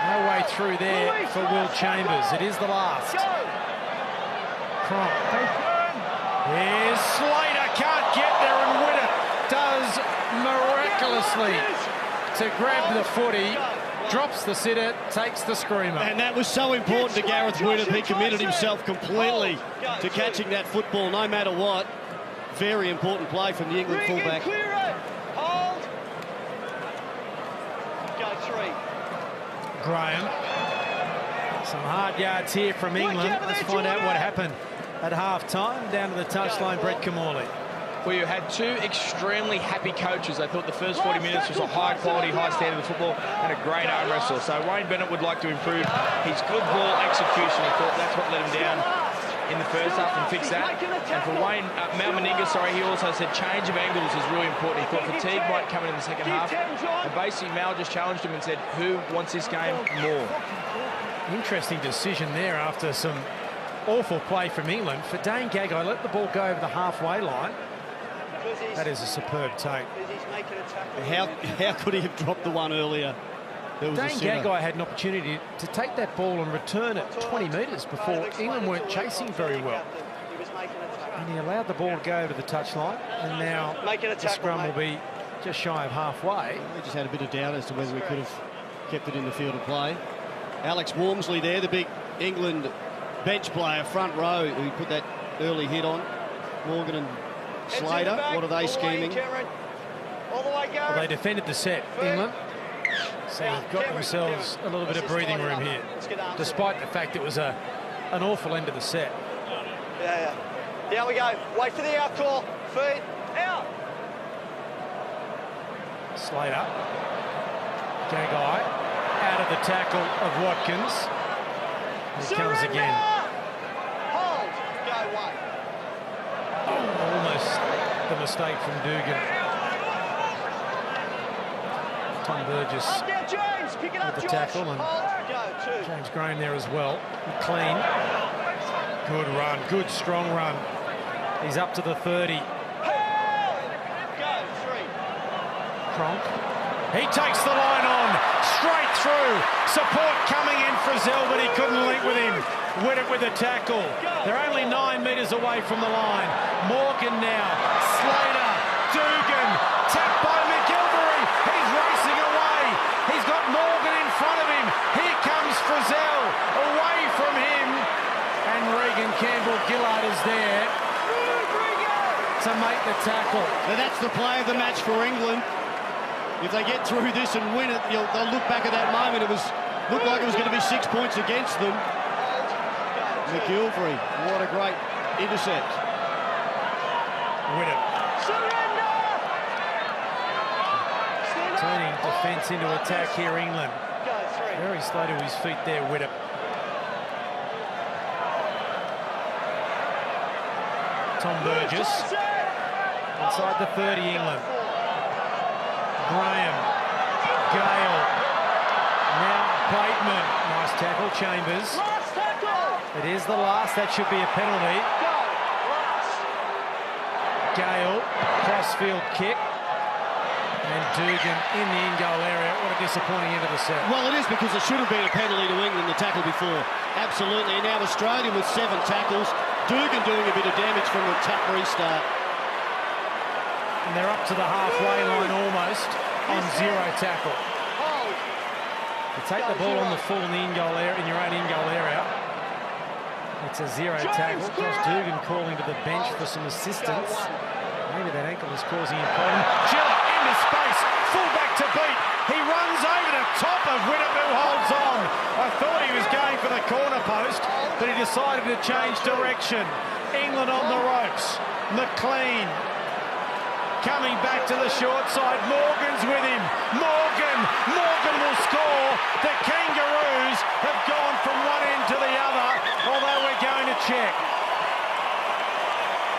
No way through there for Will Chambers. It is the last. Cronk. Here's Slater. Can't get there, and Widdop does miraculously to grab the footy. Drops the sitter, takes the screamer. And that was so important to Gareth Widdop. He committed himself completely to catching that football, no matter what. Very important play from the England fullback. Hold. Go three. Graham. Some hard yards here from England. Let's find out what happened at half-time. Down to the touchline, Brett Kamali. Well, you had two extremely happy coaches. I thought the first 40 minutes was a high-quality, high-standard of football and a great arm wrestle. So Wayne Bennett would like to improve his good ball execution. He thought that's what let him down in the first half and fix that. And for Wayne, Mal Meninga, he also said change of angles is really important. He thought fatigue might come in the second half. And basically, Mal just challenged him and said, who wants this game more? Interesting decision there after some awful play from England. For Dane Gagai, let the ball go over the halfway line. That is a superb take. How could he have dropped the one earlier? Dane Gagai had an opportunity to take that ball and return it 20 metres before. England weren't chasing very well. And he allowed the ball to go over the touchline. And now the scrum will be just shy of halfway. We just had a bit of doubt as to whether we could have kept it in the field of play. Alex Walmsley there, the big England bench player, front row, who put that early hit on. Morgan and Slater, what are they scheming? Well, they defended the set, England. So they've got themselves a little bit of breathing room here, despite the fact it was an awful end of the set. Yeah. Down we go. Wait for the out call. Feet out. Slater. Gagai out of the tackle of Watkins. Here comes again. Hold. Go one. Almost the mistake from Dugan. Tom Burgess with the tackle, and James Graham there as well. Clean. Good run, good strong run. He's up to the 30. Cronk. He takes the line on, straight through. Support coming in for Zell, but he couldn't link with him. Widdop with a tackle. They're only 9 metres away from the line. Morgan now. Slater. Dugan. Tapped by McGilvery. He's racing away. He's got Morgan in front of him. Here comes Frizzell. Away from him. And Regan Campbell-Gillard is there to make the tackle. Now that's the play of the match for England. If they get through this and win it, they'll look back at that moment. It looked like it was going to be 6 points against them. McGilvery, what a great intercept. Widdop. Turning defence into attack here, England. Very slow to his feet there, Widdop. Tom Burgess. Inside the 30, England. Graham. Gale. Now Bateman. Nice tackle, Chambers. It is the last. That should be a penalty. Gale. Crossfield kick. And Dugan in the in-goal area. What a disappointing end of the set. Well, it is because it should have been a penalty to England, the tackle before. Absolutely. And now Australia with 7 tackles. Dugan doing a bit of damage from the tough restart. And they're up to the halfway line almost on 0 tackle. You take the ball on the full in the in-goal area, in your own in-goal area. It's a 0 tackle. Josh Dugan calling to the bench for some assistance. Maybe that ankle is causing him problem. Gillett into space, full back to beat. He runs over the top of Widdop, who holds on. I thought he was going for the corner post, but he decided to change direction. England on the ropes. McLean coming back to the short side. Morgan's with him. Morgan will score. The Kangaroos have gone from one end to the other, although we're going to check.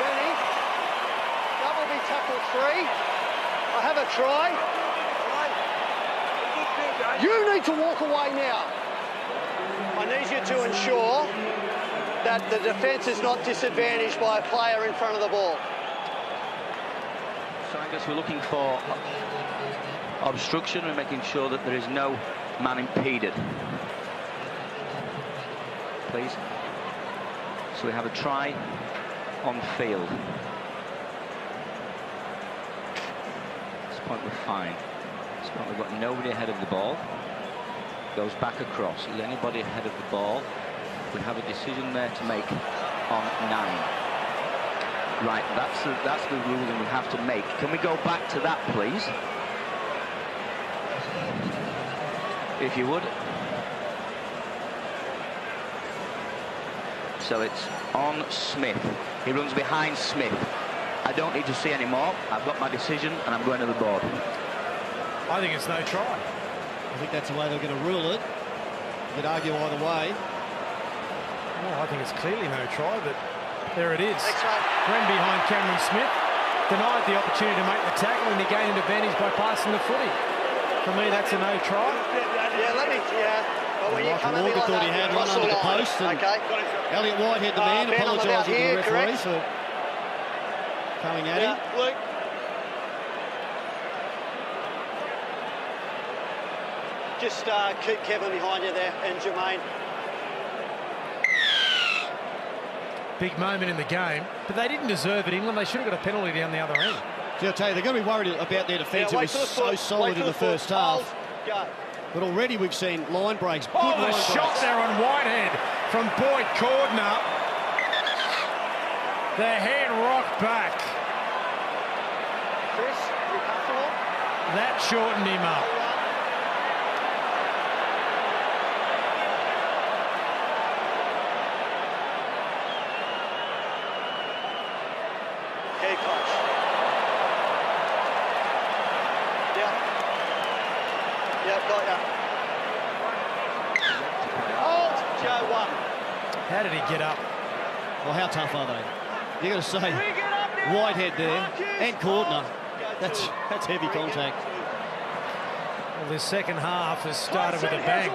Benny, that will be tackle 3. I have a try. You need to walk away now. I need you to ensure that the defence is not disadvantaged by a player in front of the ball. So I guess we're looking for obstruction and making sure that there is no man impeded. Please. So we have a try on field. At this point we're fine. At this point we've got nobody ahead of the ball. Goes back across. Is anybody ahead of the ball? We have a decision there to make on 9. Right, that's the ruling we have to make. Can we go back to that, please? If you would. So it's on Smith. He runs behind Smith. I don't need to see any more. I've got my decision and I'm going to the board. I think it's no try. I think that's the way they're going to rule it. You could argue either way. Well, I think it's clearly no try, but there it is. Ran behind Cameron Smith, denied the opportunity to make the tackle, and he gained an advantage by passing the footy. For me, that's a no try. Yeah, let me, But when you come at me like thought he had one under the post. And Elliot Whitehead, the man, apologising to the referee for coming at him. Luke. Just keep Kevin behind you there, and Jermaine. Big moment in the game, but they didn't deserve it, England. They should have got a penalty down the other end. See, I'll tell you, they're going to be worried about their defence. It was so solid in the first half. But already we've seen line breaks. Oh, the shot there on Whitehead from Boyd Cordner. The head rocked back. Chris, you comfortable? That shortened him up. Okay, coach. Yep, got ya. Hold, Joe 1. How did he get up? Well, how tough are they? You got to say, Whitehead there and Cordner. That's heavy contact. Well, this second half has started with a bang.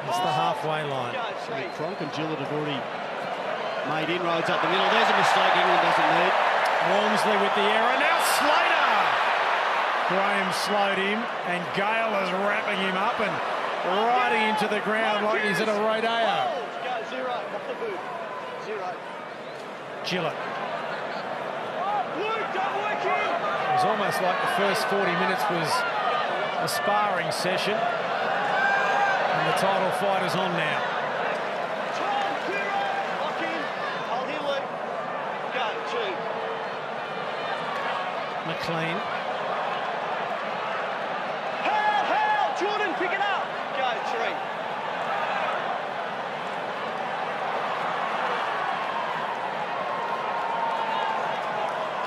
It's the halfway line. So Cronk and Gillett have already made inroads up the middle. There's a mistake England doesn't need. Walmsley with the error. Now Slater! Graham slowed him, and Gale is wrapping him up and riding him to the ground like he's at a rodeo. Go, 0, off the boot. 0. Gillett. It was almost like the first 40 minutes was a sparring session, and the title fight is on now. Lock in. Hold here, Luke. Go, 2. McLean. Jordan, pick it up. Go, 3.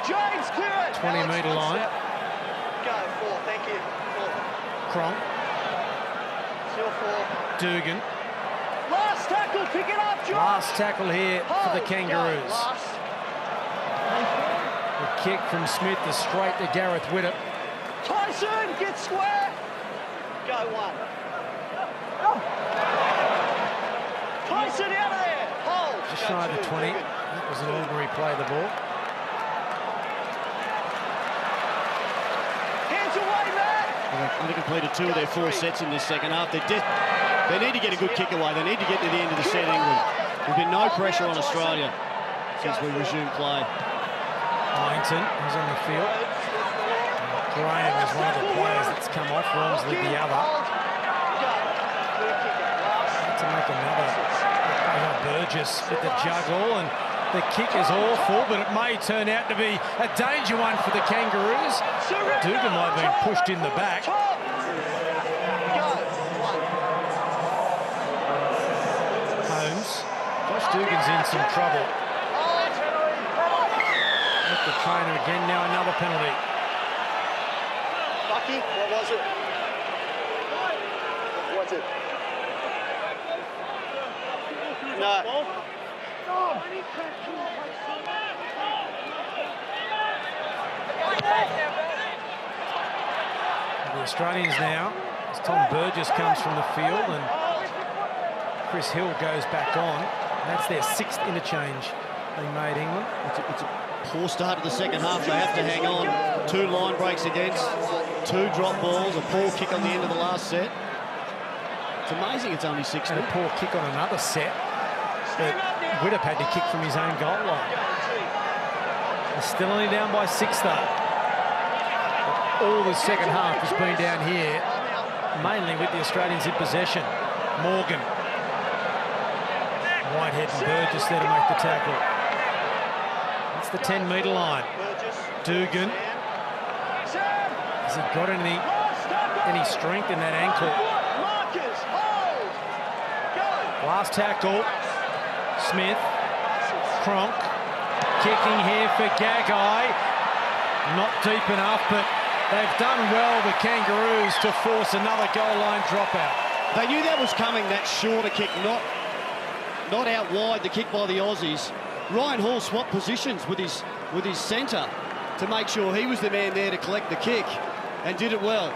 James, clear it. 20-metre line. Go, 4, thank you. 4. Cronk. Still 4. Dugan. Last tackle, pick it up, George. Last tackle here for the Kangaroos. Last. The kick from Smith is straight to Gareth Widdop. Tyson, get square. Go, 1. Tyson out of there. Hold. Just shy of the 20. That was an ordinary play of the ball. They've only completed 2 of their 4 sets in this second half. They need to get a good kick away. They need to get to the end of the set, England. There's been no pressure on Australia since we resumed play. Byington is on the field. Graham is one of the players that's come off. Romsley the other. To make another. Burgess with the juggle, and the kick is awful, but it may turn out to be a danger one for the Kangaroos. Dugan might have been pushed in the back. Holmes. Josh Dugan's in some trouble. With the trainer again, now another penalty. Bucky, what was it? What was it? No. The Australians now, as Tom Burgess comes from the field and Chris Hill goes back on. That's their 6th interchange they made, England. It's a poor start to the second half. They have to hang on. 2 line breaks against, 2 drop balls, a poor kick on the end of the last set. It's amazing it's only 6. And a poor kick on another set. But Widdop had to kick from his own goal line. They're still only down by 6 though. All the second half has been down here, mainly with the Australians in possession. Morgan. Whitehead and Burgess there to make the tackle. That's the 10-metre line. Dugan. Has he got any strength in that ankle? Last tackle. Smith, Cronk, kicking here for Gagai. Not deep enough, but they've done well, the Kangaroos, to force another goal line dropout. They knew that was coming, that shorter kick, not out wide, the kick by the Aussies. Ryan Hall swapped positions with his centre to make sure he was the man there to collect the kick, and did it well.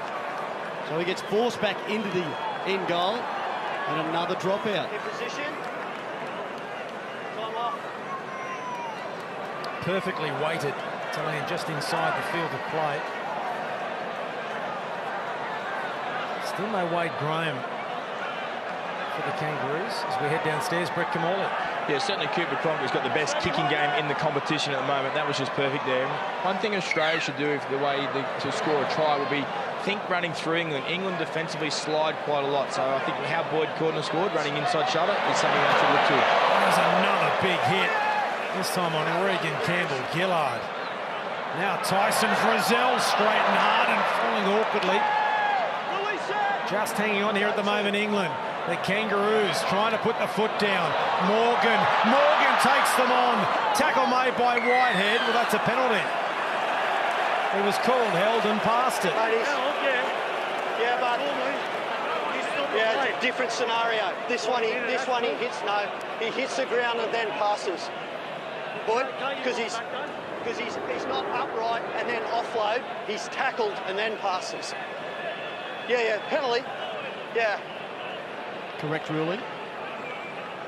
So he gets forced back into the end goal, and another dropout. In position. Perfectly weighted to land just inside the field of play. Still no Wade Graham for the Kangaroos as we head downstairs. Brett Kamali. Yeah, certainly Cooper Cronk has got the best kicking game in the competition at the moment. That was just perfect there. One thing Australia should do to score a try would be think running through England. England defensively slide quite a lot, so I think how Boyd Cordner scored, running inside shutter, is something they should look to. There's another big hit. This time on Regan Campbell-Gillard. Now Tyson Frizzell straight and hard and falling awkwardly. Just hanging on here at the moment, England. The Kangaroos trying to put the foot down. Morgan takes them on. Tackle made by Whitehead. Well, that's a penalty. It was called, held and passed it. Yeah, but yeah, it's a different scenario. This one he hits. No, he hits the ground and then passes. But because he's not upright and then offload, he's tackled and then passes. Yeah, penalty. Yeah. Correct ruling.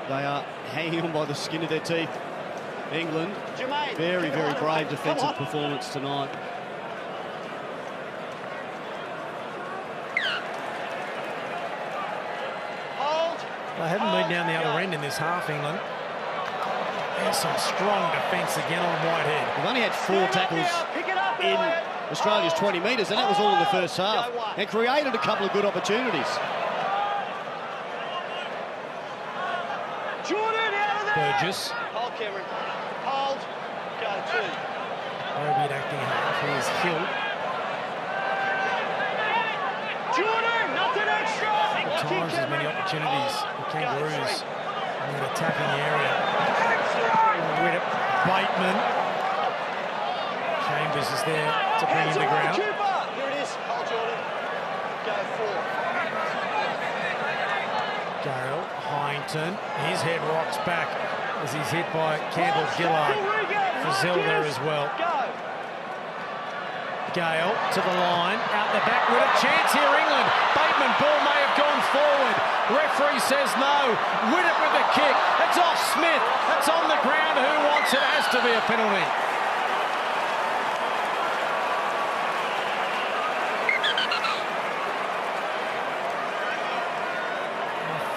They are hanging on by the skin of their teeth. England, Jermaine, very brave defensive performance tonight. They haven't been down the other end in this half, England. There's some strong defence again on Whitehead. They've only had 4 tackles in Australia's 20 metres, and that was all in the first half, and created a couple of good opportunities. Burgess. Hold, Cameron. Hold. Go, 2. Roby at acting half. Here's Hill. Jordan, nothing extra. Times as many opportunities for Kangaroos in the attacking area. Widdop, Bateman. Chambers is there to bring him to ground. Here it is. Hold, Jordan. Go, 4. Gale, Hyington. His head rocks back as he's hit by Campbell-Gillard. Frizzell there as well. Gale to the line, out the back with a chance here, England. Bateman, ball may have gone forward. Referee says no. Widdop with the kick. It's off Smith. It's on the ground. Who wants it? Has to be a penalty.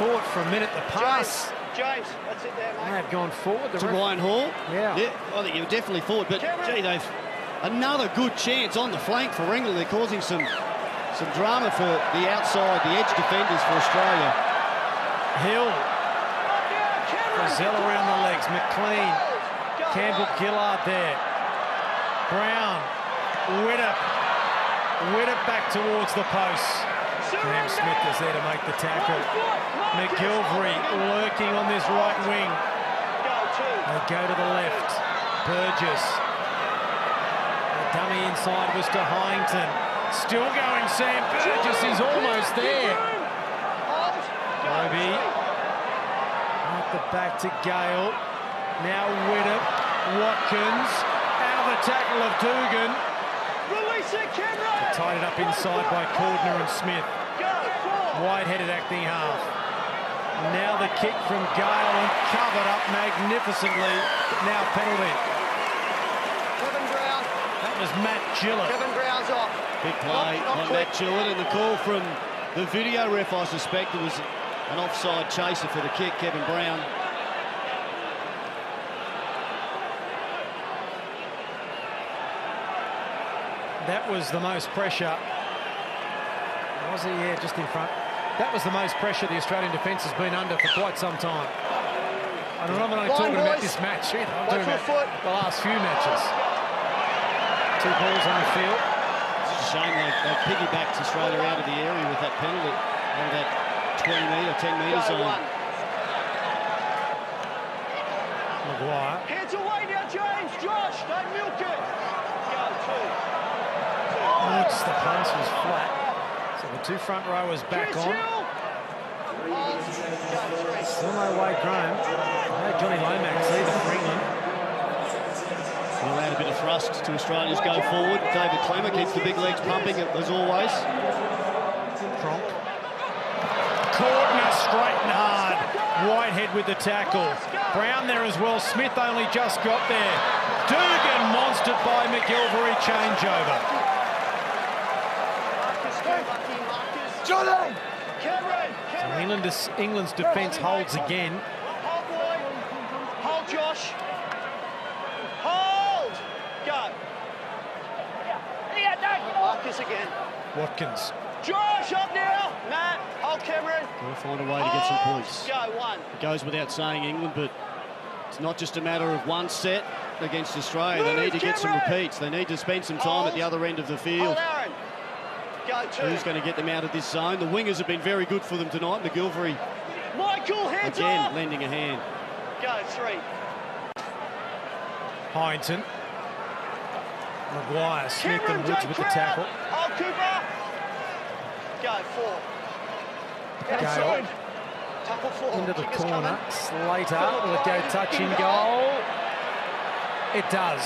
thought for a minute the pass James, that's it there, may mate. have gone forward. To Ryan Hall? Yeah. I think you were definitely forward, but gee, they've another good chance on the flank for England. They're causing some drama for the outside, the edge defenders for Australia. Hill. Brazil around the legs. McLean. Campbell-Gillard there. Brown. Widdop. Widdop back towards the post. Cam Smith is there to make the tackle. McGilvery lurking on this right wing. They go to the left. Burgess. The dummy inside was to Hyington. Still going, Sam Burgess is almost there. Roby. At the back to Gale. Now Widdop. Watkins. Out of the tackle of Dugan. Tied it up inside by Cordner and Smith. Wide-headed acting half. Now the kick from Gale and covered up magnificently. Now penalty. Kevin Brown. That was Matt Gillett. Kevin Brown's off. Big play on Matt Gillett, and the call from the video ref, I suspect, it was an offside chaser for the kick, Kevin Brown. That was the most pressure. Was he? Yeah, just in front. That was the most pressure the Australian defence has been under for quite some time. And I'm not only talking about this match, I'm talking about the last few matches. 2 balls on the field. It's a shame they piggybacked Australia out of the area with that penalty, out of that 20-metre, 10-metre zone. Maguire. Hands away now, James. Josh, don't milk it. Go, 2. Woods, the pass was flat. So the 2 front rowers back on. Still no Wade Graham. No Johnny Lomax either for England. He'll add a bit of thrust to Australia's go forward. David Clemmer keeps the big legs pumping as always. Cronk. Cordner straight and hard. Whitehead with the tackle. Brown there as well. Smith only just got there. Dugan monstered by McGilvery. Changeover. Johnny! So England's defence holds again. Hold, boy. Hold, Josh. Hold. Go. Marcus again. Watkins. Josh, up now. Matt, hold Cameron. They'll find a way to get some points. Go, 1. It goes without saying, England, but it's not just a matter of one set against Australia. They need to get some repeats. They need to spend some time at the other end of the field. Aaron. Go, 2. Who's going to get them out of this zone? The wingers have been very good for them tonight. McGilvery, Michael, hands again, up. lending a hand. Go, 3. Hyington. Maguire, Smith and Woods with the tackle. Oh, Cooper. Go, 4. Gale. Tackle 4. Into the Kick is corner. coming. Slater, will it go touching goal? It does.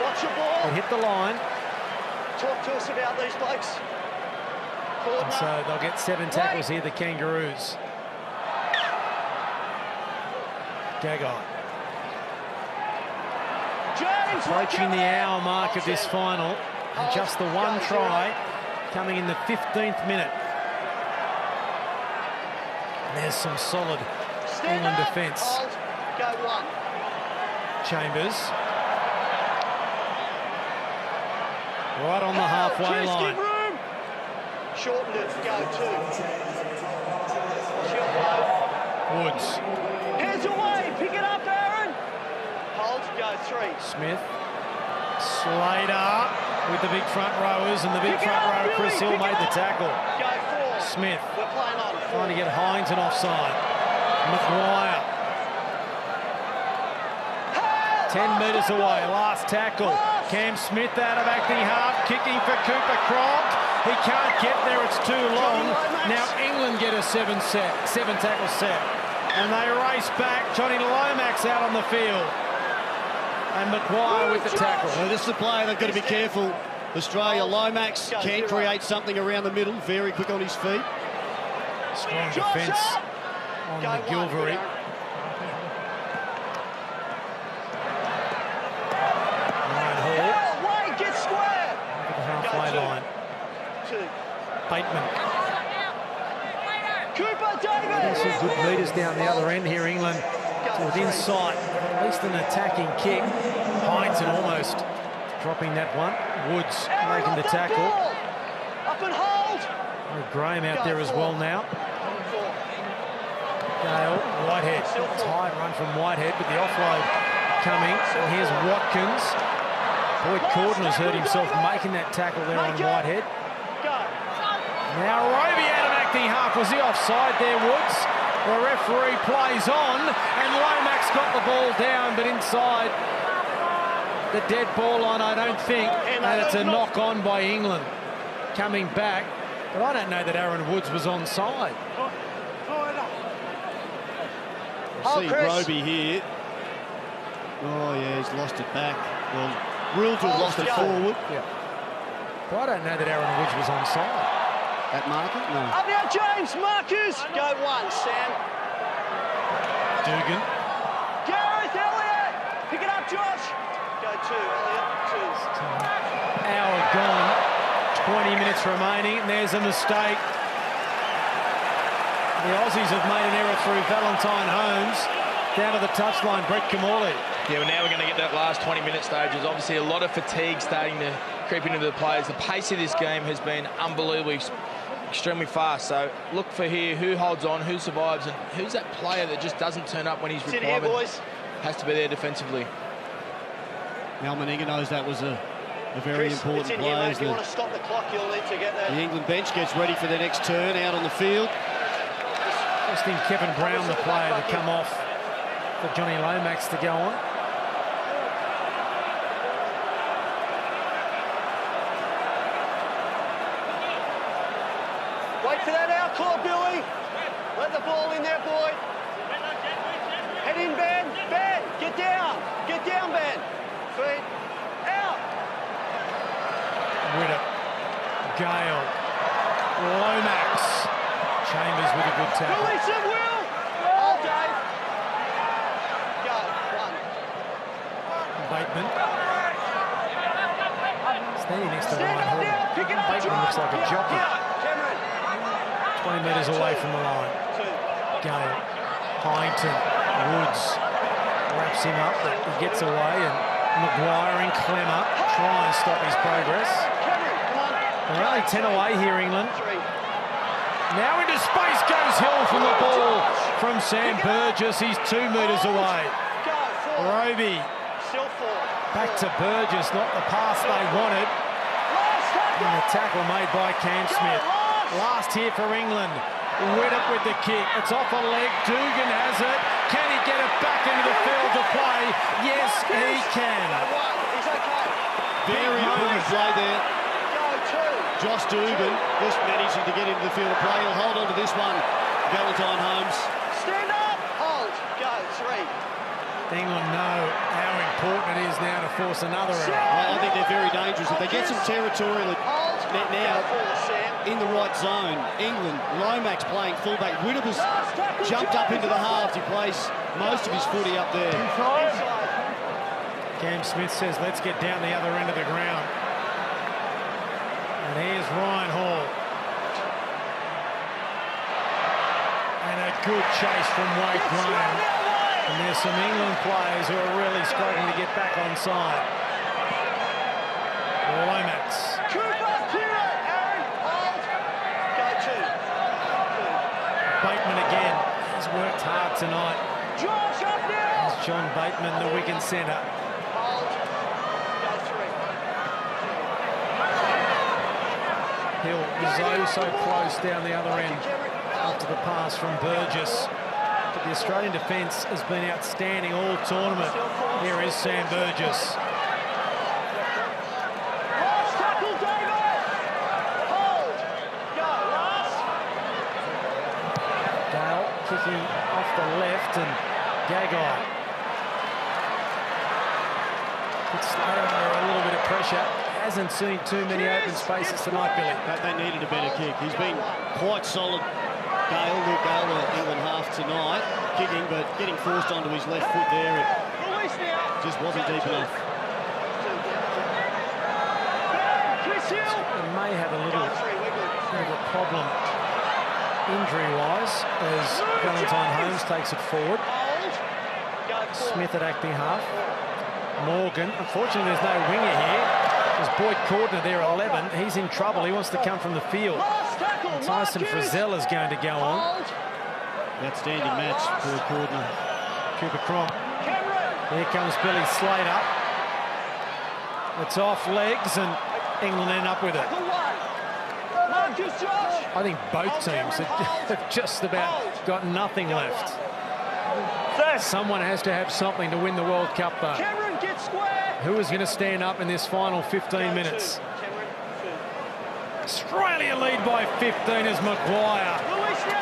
Watch your ball. It hit the line. Talk to us about these blokes. And so they'll get 7 tackles here, the Kangaroos. Gagai. Approaching the hour mark of this final. And just the 1 try coming in the 15th minute. And there's some solid England defence. Go, 1. Chambers. Right on the halfway line. Shorten it. Go, 2. Woods. Hands away. Pick it up, Aaron. Hold. Go, 3. Smith. Slater with the big front rowers, and the big front row, Chris Hill, made the tackle. Go, 4. Smith We're playing on. 4. trying to get Hyington offside. Maguire. 10 metres away, last tackle. Cam Smith out of acting half, kicking for Cooper Cronk. He can't get there, it's too long. Now England get a 7 tackle set. And they race back. Johnny Lomax out on the field. And Maguire with the tackle. Well, this is a player they've got to be careful. Australia, Lomax can create something around the middle, very quick on his feet. Strong defence on McGilvery. Halfway line. 2. Bateman. Getting some good meters down the other end here, England, to within sight, at least an attacking kick. Heinton almost dropping that one. Woods making the tackle. Up and hold. Oh, Graham out there as well now. Gale, Whitehead, tight run from Whitehead, but the offload coming. And here's Watkins. Boyd Corden has hurt himself making that tackle there on Whitehead. Now Roby out of acting half. Was he offside there, Woods? The referee plays on, and Lomax got the ball down, but inside the dead ball line, I don't think. And it's a knock on by England. Coming back, but I don't know that Aaron Woods was onside. See Roby here. Oh yeah, he's lost it back. Well, ruled to have lost it forward. Yeah. But I don't know that Aaron Woods was onside. That marker? No. Up now, James. Marcus. Go one, Sam. Dugan. Gareth Elliott. Pick it up, Josh. Go two, Elliott. Two. Hour gone. 20 minutes remaining. And there's a mistake. The Aussies have made an error through Valentine Holmes. Down to the touchline, Brett Kamali. Yeah, well, now we're going to get that last 20-minute stage. There's obviously a lot of fatigue starting to creep into the players. The pace of this game has been unbelievably extremely fast. So look for here who holds on, who survives, and who's that player that just doesn't turn up when he's required. Has to be there defensively. Al Meninga knows that was a very important play. If you want to stop the clock, you'll need to get that. The England bench gets ready for their next turn out on the field. Just in Kevin Brown, the player to come off for Johnny Lomax to go on. Wait for that out call, Billy. Let the ball in there, boy. Head in, Ben. Ben, get down. Get down, Ben. Feet out. Widdop. Gale. Lomax. Chambers with a good tackle. Release it, Will. Hold, Dave. Go. One. Bateman. Standing next to Ryan Hall. Bateman looks like a jockey. 20 metres away from the line. Gale. Heinton. Woods. Wraps him up, but he gets away, and Maguire and Clemmer try and stop his progress. They're only 10 away here, England. Now into space goes Hill from the ball from Sam Burgess. He's 2 metres away. Roby back to Burgess, not the pass they wanted. And the tackle made by Cam Smith. Last here for England. Widdop with the kick. It's off a leg. Dugan has it. Can he get it back into the field to play? Yes, he can. Very important play there. Josh Dugan just managing to get into the field of play. He'll hold on to this one. Valentine Holmes. Stand up. Hold. Go. Three. England know how important it is now to force another error. I think they're very dangerous. If they get some territorial now in the right zone, England, Lomax playing fullback. Widdop has jumped up into the halves. He plays most of his footy up there. Cam Smith says, let's get down the other end of the ground. And here's Ryan Hall. And a good chase from Wade Graham. And there's some England players who are really struggling to get back on side. Lomax. Bateman again. He's worked hard tonight. There's John Bateman, the Wigan centre. Hill is so close down the other end after the pass from Burgess. But the Australian defence has been outstanding all tournament. Here is Sam Burgess. Gale kicking off the left, and Gagai puts Slater under a little bit of pressure. Hasn't seen too many open spaces tonight, Billy. They needed a better kick. He's been quite solid. Gale, Luke Gale, the England half tonight, kicking, but getting forced onto his left foot there, it just wasn't deep enough. It may have a little bit of a problem injury-wise, as Valentine Holmes takes it forward. Smith at acting half. Morgan, unfortunately there's no winger here. There's Boyd Cordner there, 11. He's in trouble. He wants to come from the field. And Tyson Frizzell is going to go on. Outstanding match, Boyd Cordner. Cooper Cronk. Here comes Billy Slater. It's off legs and England end up with it. I think both teams have just about got nothing left. Someone has to have something to win the World Cup, though. Who is going to stand up in this final 15 minutes? Australia lead by 15 as Maguire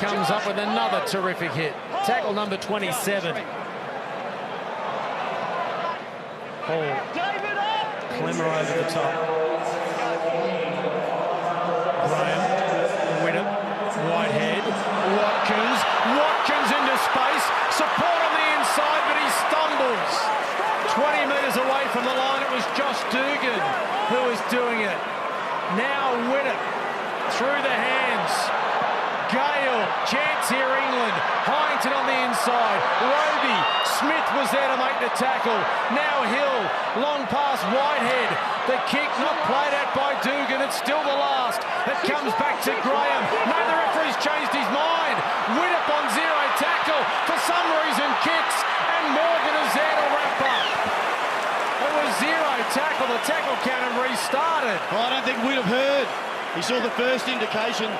comes up with another terrific hit. Tackle number 27. Paul. Clemmer over the top. Graham. Whittam. Whitehead. Watkins into space. Support on the inside, but he stumbles. 20 metres away from the line, it was Josh Dugan who was doing it. Now Whittam through the hands. Gale, chance here England. Hyington on the inside. Roby, Smith was there to make the tackle. Now Hill, long pass Whitehead. The kick not played at by Dugan. It's still the last. It comes back to Graham. No, the referee's changed his mind. Whittam on zero tackle. For some reason kicks. And Morgan is there to wrap up. It was zero tackle. The tackle count had restarted. I don't think Whittam heard. He saw the first indication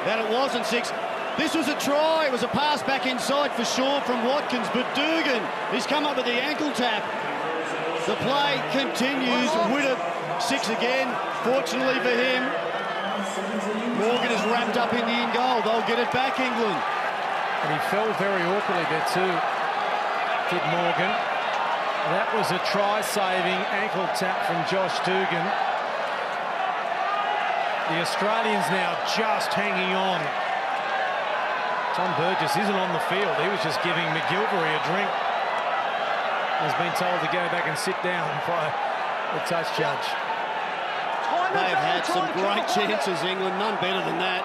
that it wasn't six. This was a try. It was a pass back inside for sure from Watkins, but Dugan, he's come up with the ankle tap. The play continues. Whittam, 6 again. Fortunately for him, Morgan is wrapped up in the in goal. They'll get it back, England. And he fell very awkwardly there too, did Morgan. That was a try-saving ankle tap from Josh Dugan. The Australians now just hanging on. Tom Burgess isn't on the field. He was just giving McGilvery a drink. Has been told to go back and sit down by the touch judge. They've had some great chances, England. None better than that.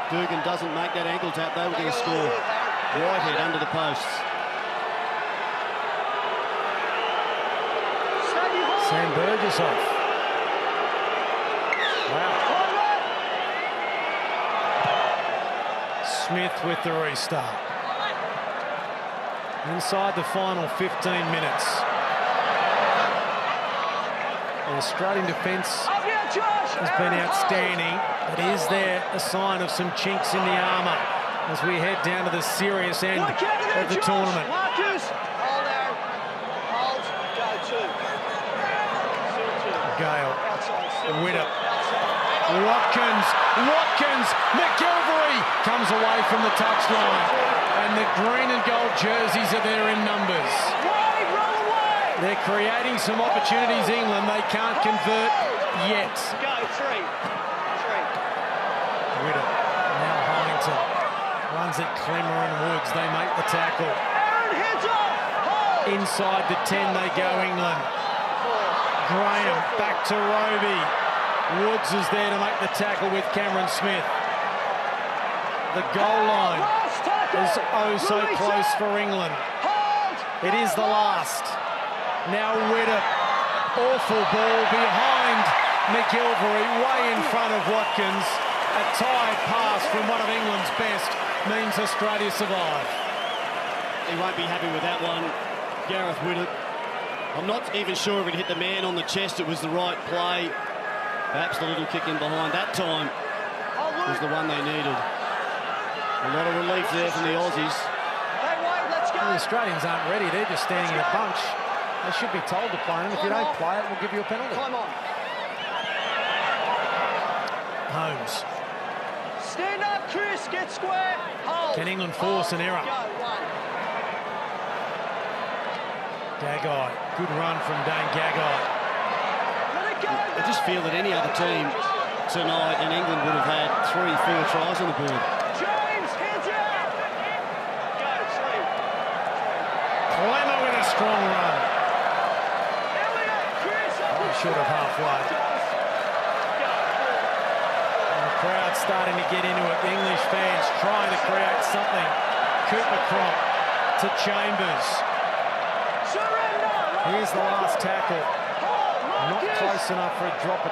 Dugan doesn't make that ankle tap. They were going to score. Whitehead under the posts. Sam Burgess off. Wow. Smith with the restart. Inside the final 15 minutes. The Australian defence has been outstanding, but is there a sign of some chinks in the armour as we head down to the serious end of the tournament? Gale, Whittam, Watkins, McGilvery comes away from the touchline, and the green and gold jerseys are there in numbers. They're creating some opportunities, England. They can't convert yet. Whittam, now Hyington, runs at Clemmer and Woods. They make the tackle. Inside the 10 they go, England. Graham back to Roby. Woods is there to make the tackle with Cameron Smith. The goal line is oh so close for England. It is the last. Now Whittam, awful ball behind McGilvery, way in front of Watkins. A tired pass from one of England's best means Australia survive. He won't be happy with that one, Gareth Whittam. I'm not even sure if it hit the man on the chest. It was the right play. Perhaps the little kick in behind that time was the one they needed. A lot of relief there from the Aussies. The Australians aren't ready. They're just standing in a bunch. They should be told to play them. If you don't play it, we'll give you a penalty. Holmes. Stand up, Chris. Get square. Hold. Can England force an error? Gagai, good run from Dane Gagai. I just feel that any other team tonight in England would have had 3-4 tries on the board. James, hands out. Go, three. Clemmer with a strong run. Short of halfway. And the crowd crowd starting to get into it. The English fans trying to create something. Cooper Cronk to Chambers. Here's the last tackle. Not close enough for a drop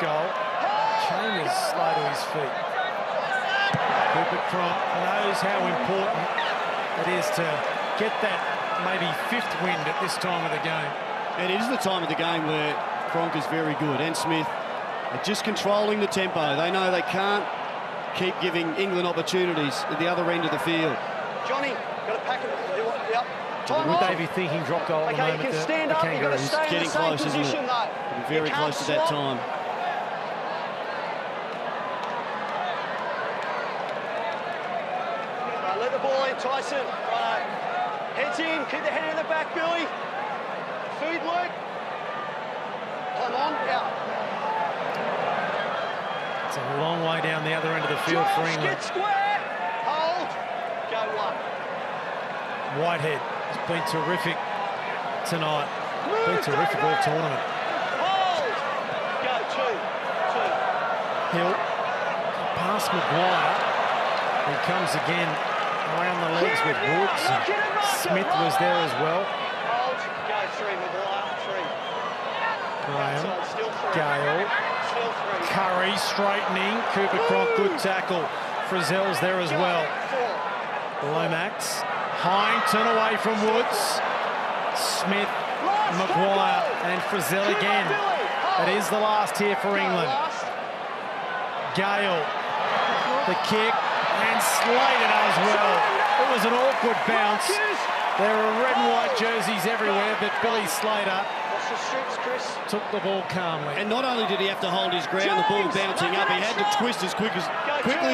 goal. Chambers slow to his feet. Cooper Cronk knows how important it is to get that maybe fifth wind at this time of the game. And it is the time of the game where Cronk is very good, and Smith are just controlling the tempo. They know they can't keep giving England opportunities at the other end of the field. Johnny, got to pack him. Yep. Would they be thinking drop goal at the moment? You can stand up, you've got to stay in the same position, though. Very close to that time. Right, let the ball in, Tyson. Right, heads in, keep the head in the back, Billy. Feed, Luke. Come on, out. It's a long way down the other end of the field for England. Get square. Hold. Go one. Whitehead has been terrific tonight. Been terrific all tournament. Hold. Go two. Hill past Maguire. He comes again around the legs with Woods. Smith was there as well. Hold. Go three, Maguire. Three. Graham. Still three. Gale. Still three. Curry straightening. Cooper Cronk, good tackle. Frizzell's there as well. Lomax. Hyington away from Woods. Smith, Maguire and Frizzell again. It is the last here for England. Gale, the kick, and Slater as well. It was an awkward bounce. There were red and white jerseys everywhere, but Billy Slater took the ball calmly. And not only did he have to hold his ground, the ball bouncing up, he had to twist as quickly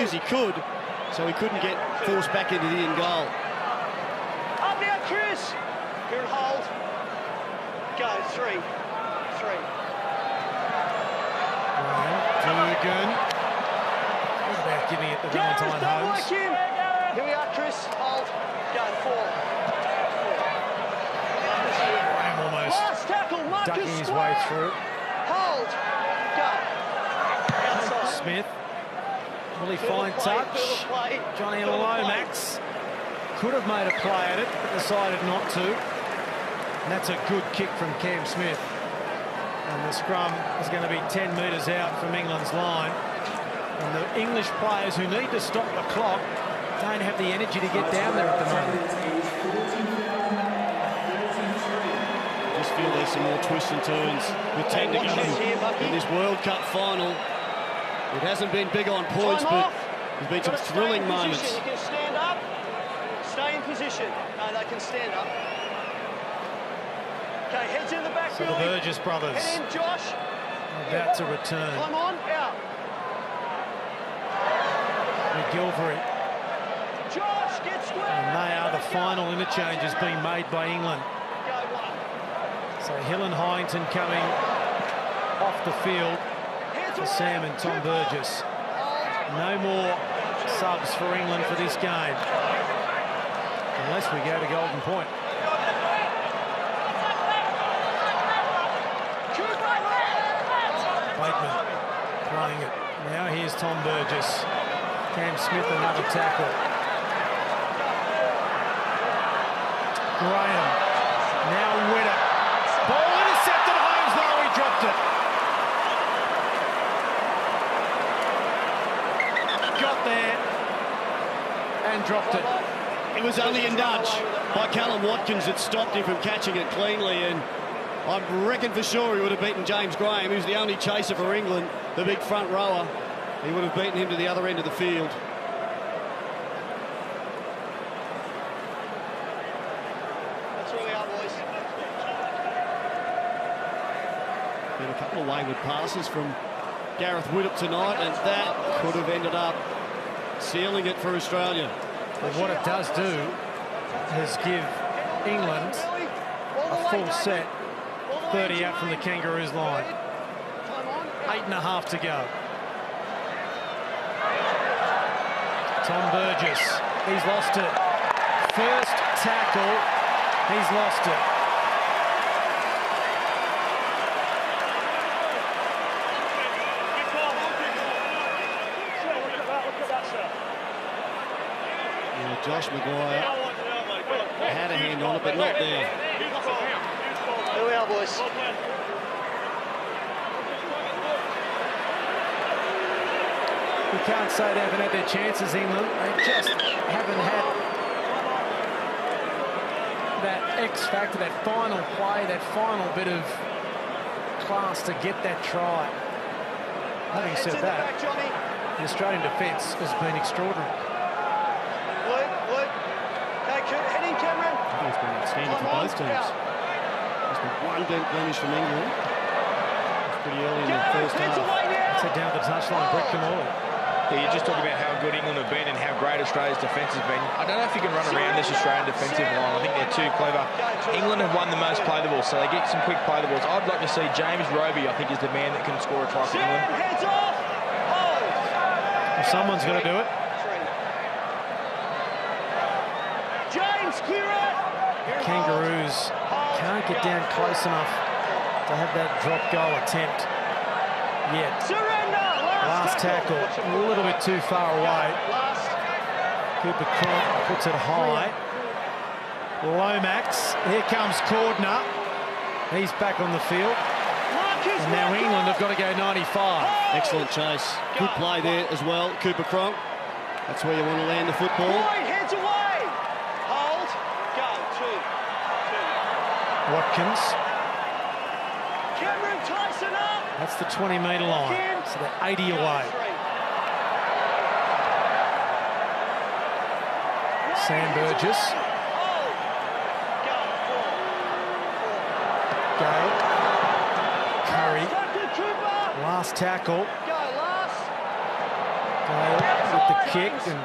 as he could, so he couldn't get forced back into the in goal. Up now, Chris. Here and hold. Go three. Dugan. What about giving it to Valentine Holmes? Here we are, Chris. Hold. Go four. Graham almost ducking his way through. Hold. Go. Outside. Smith. Will he find touch? Johnny Lomax could have made a play at it, but decided not to. And that's a good kick from Cam Smith. And the scrum is going to be 10 metres out from England's line. And the English players who need to stop the clock don't have the energy to get down there at the moment. I just feel there's some more twists and turns with 10 to go in this World Cup final. It hasn't been big on points, but there's been some thrilling moments. You can stand up. Stay in position. No, they can stand up. Okay, heads in the back, So the Burgess brothers head in, Josh. are about to return. Climb on, out. McGilvery. Josh, get square. And they are the final interchanges being made by England. Go one. So Hill and Hyington coming off the field for Sam and Tom Burgess. No more subs for England for this game, unless we go to Golden Point. Bateman playing it. Now here's Tom Burgess. Cam Smith, another tackle. Graham. Now Witter. Ball intercepted. Holmes, no, he dropped it. Got there and dropped it. It was only a nudge by Callum Watkins that stopped him from catching it cleanly, and I reckon for sure he would have beaten James Graham, who's the only chaser for England, the big front rower. He would have beaten him to the other end of the field. That's where we are, boys. Been a couple of wayward passes from Gareth Widdop tonight, and that could have ended up sealing it for Australia. But what it does do is give England a full set, 30 out from the Kangaroos line. 8.5 to go. Tom Burgess, he's lost it. First tackle, he's lost it. Yeah, Josh Maguire had a hand on it, but not there. Here we are, boys. You can't say they haven't had their chances, England. They just haven't had that X factor, that final play, that final bit of class to get that try. Having said that, the Australian defence has been extraordinary. Luke, heading, Cameron. I think it's been outstanding for both teams. Just one blemish from England. It's pretty early in the first half. It's a down the touchline, Brett Camorley. Yeah, you just talk about how good England have been and how great Australia's defence has been. I don't know if you can run around this Australian defensive line. I think they're too clever. England have won the most play the ball, so they get some quick play the balls. I'd like to see James Roby, I think, is the man that can score a try for England. Well, someone's got to do it. James, clear it. Kangaroos can't get down close enough to have that drop goal attempt yet. Surrender. Last tackle, a little bit too far away. Cooper Cronk puts it high. Lomax, here comes Cordner. He's back on the field. And now England have got to go 95. Excellent chase. Good play there as well, Cooper Cronk. That's where you want to land the football. Heads away. Hold. Go. Two. Watkins. Cameron Tyson up. That's the 20-metre line. So they're 80 away. Sam Burgess. Gale. Curry. Last tackle. Gale with the kick. And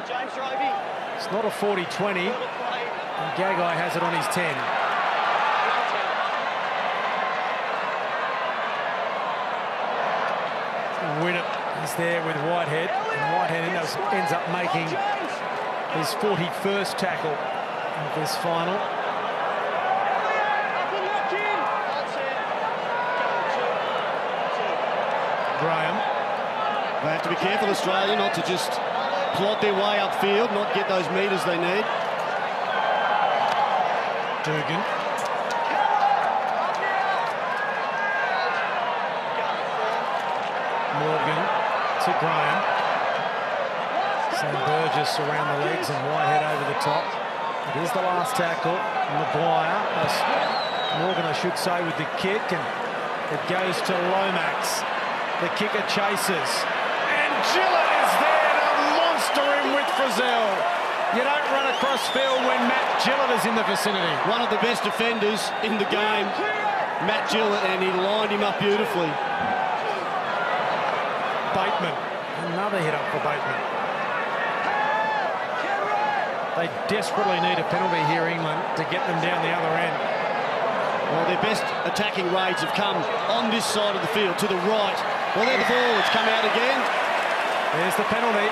it's not a 40-20. And Gagai has it on his 10. Winnett is there with Whitehead, and Whitehead ends up making his 41st tackle of this final. Graham. They have to be careful, Australia, not to just plod their way upfield, not get those metres they need. Dugan. Morgan to Graham. Sam Burgess around the legs and Whitehead over the top. It is the last tackle. Maguire, Morgan I should say, with the kick, and it goes to Lomax. The kicker chases. And Gillett is there to monster him with Frizzell. You don't run across field when Matt Gillett is in the vicinity. One of the best defenders in the game, Matt Gillett, and he lined him up beautifully. Bateman, another hit up for Bateman. They desperately need a penalty here, England, to get them down the other end. Well, their best attacking raids have come on this side of the field, to the right. Well, there the ball, it's come out again. There's the penalty.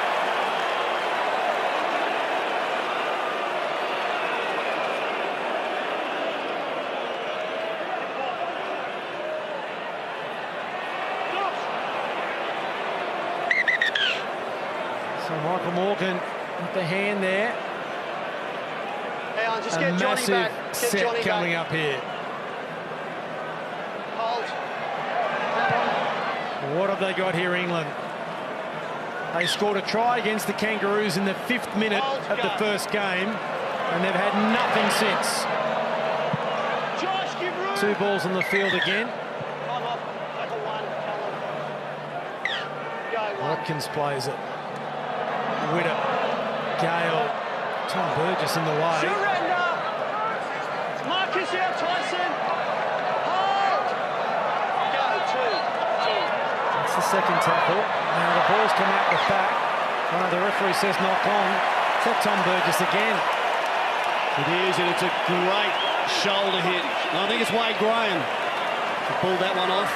So Michael Morgan with the hand there. Hang on, just a get Johnny massive back. Get set Johnny coming back. up here. Hold. What have they got here, England? They scored a try against the Kangaroos in the 5th minute of the first game, and they've had nothing since. Josh, give room. 2 balls on the field again. Watkins plays it. Widdop, Gale, Tom Burgess in the way. Surrender. Marcus out, Tyson. Hold. Go. Two. That's the second tackle. Now the ball's come out the back. The referee says knock on. It's that Tom Burgess again. It is, and it's a great shoulder hit. I think it's Wade Graham to pull that one off.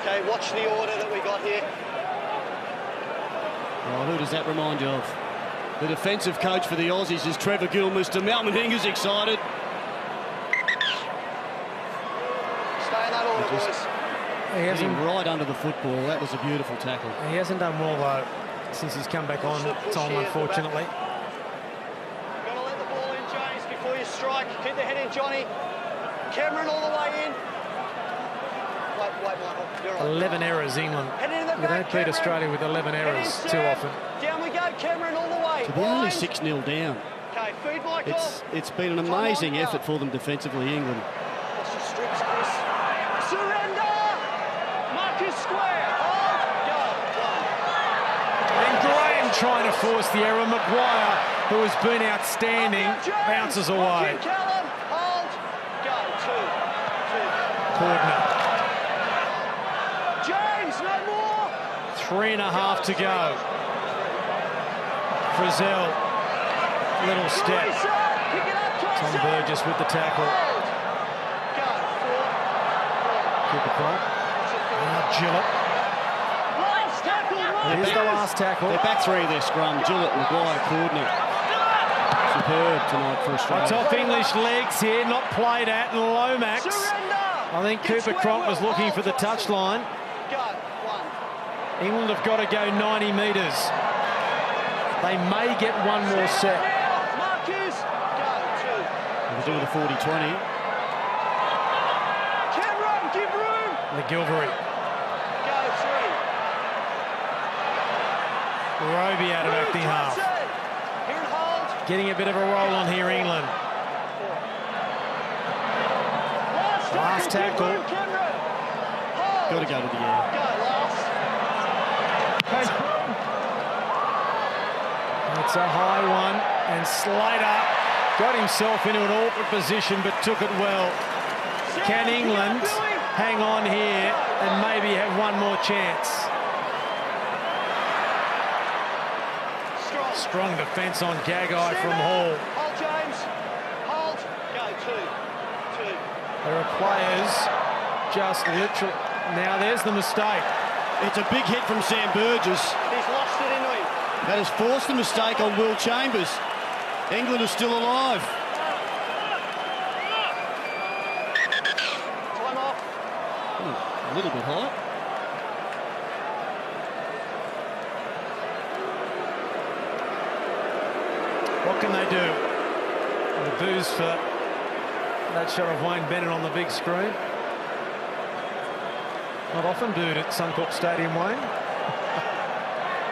Okay, watch the order that we got here. Well, who does that remind you of? The defensive coach for the Aussies is Trevor Gilmeister. Malcolm Hinger's excited. Stay in that order, boys. Hitting right under the football. That was a beautiful tackle. He hasn't done well, though, since he's come back on, Tom, unfortunately. Got to let the ball in, James, before you strike. Keep the head in, Johnny. Cameron all the way in. Wait, Michael. You're right. 11 errors, England. We don't beat Australia with 11 errors too often. Down we go, Cameron, all the way. To be only 6-0 down. Okay, feed Michael. It's been an amazing effort for them defensively, England. Watch the strips, Chris. Surrender! Marcus square. Hold. Go. And Graham trying to force the error. Maguire, who has been outstanding, bounces away. Callum, hold. Go. Two. Cordner. James, no more. 3.5 to go. Frizzell, little step. Tom Burgess with the tackle. Cooper Cronk. Now Gillett. Here's the last tackle. They're back three of their scrum. Gillett, Maguire, Cordner. Superb tonight for Australia. Top English legs here, not played at, and Lomax. I think Cooper Cronk was looking for the touchline. England have got to go 90 metres. They may get one more set. We'll do with a 40-20. Cameron, give room. McGilvery. Go three. Roby out of acting half. Here and hold. Getting a bit of a roll on here, England. Last tackle. Got to go to the air. Go last. It's a high one, and Slater got himself into an awkward position but took it well. Can England hang on here and maybe have one more chance? Strong defence on Gagai from Hall. Hold, James. Hold. Go two. There are players just literally... Now there's the mistake. It's a big hit from Sam Burgess. He's lost it into him. That has forced the mistake on Will Chambers. England is still alive. Time off. A little bit high. What can they do? The boos for that shot of Wayne Bennett on the big screen. Not often booed at Suncorp Stadium, Wayne.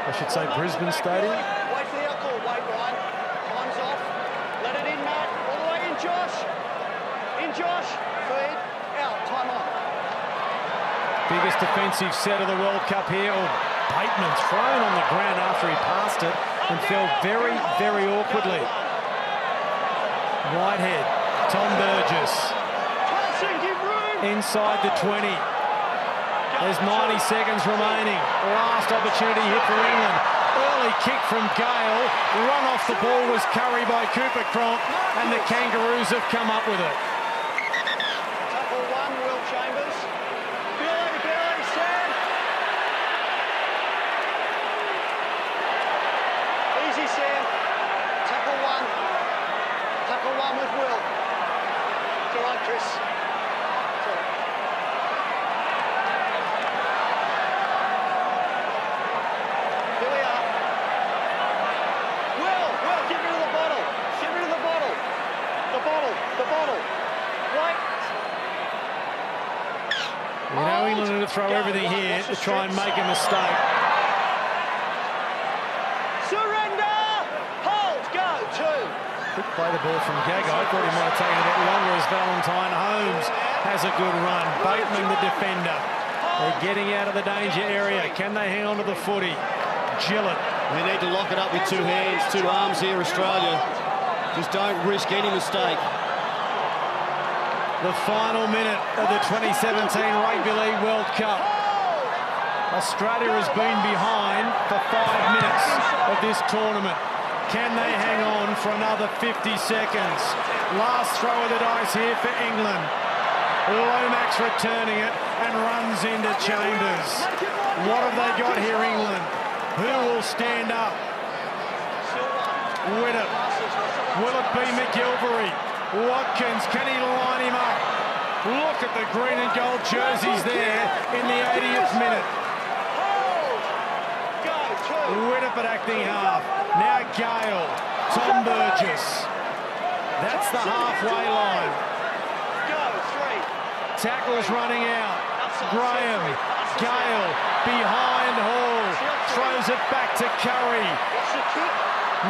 I should say Brisbane Stadium. Wait for the outcall. Wait, Ryan. Time's off. Let it in, Matt. All the way in, Josh. In, Josh. Feed. Out. Time on. Biggest defensive set of the World Cup here. Oh, Bateman thrown on the ground after he passed it and fell very, very awkwardly. Whitehead. Tom Burgess. Inside the 20. There's 90 seconds remaining. Last opportunity hit for England. Early kick from Gale. Run off the ball was Curry by Cooper Cronk, and the Kangaroos have come up with it. Tackle one, Will Chambers. Billy, Sam. Easy, Sam. Tackle one. Tackle one with Will. It's all right, Chris. The bottle. Right. You know England are going to throw everything here to try and make a mistake. Surrender. Hold. Go. Two. Good play the ball from Gagai. I thought he might have taken a bit longer as Valentine Holmes has a good run. Bateman, the defender. They're getting out of the danger area. Can they hang on to the footy? Gillett. They need to lock it up with two hands, two arms here, Australia. Just don't risk any mistake. The final minute of the 2017 Rugby League World Cup. Australia has been behind for 5 minutes of this tournament. Can they hang on for another 50 seconds? Last throw of the dice here for England. Lomax returning it and runs into Chambers. What have they got here, England? Who will stand up? Widdop. Will it be McGilvery? Watkins, can he line him up? Look at the green and gold jerseys there. in the 80th minute. Winnipeg acting half. Now Gale, Tom Burgess. That's the halfway line. Tackles running out. Graham, Gale, behind Hall. Throws it back to Curry.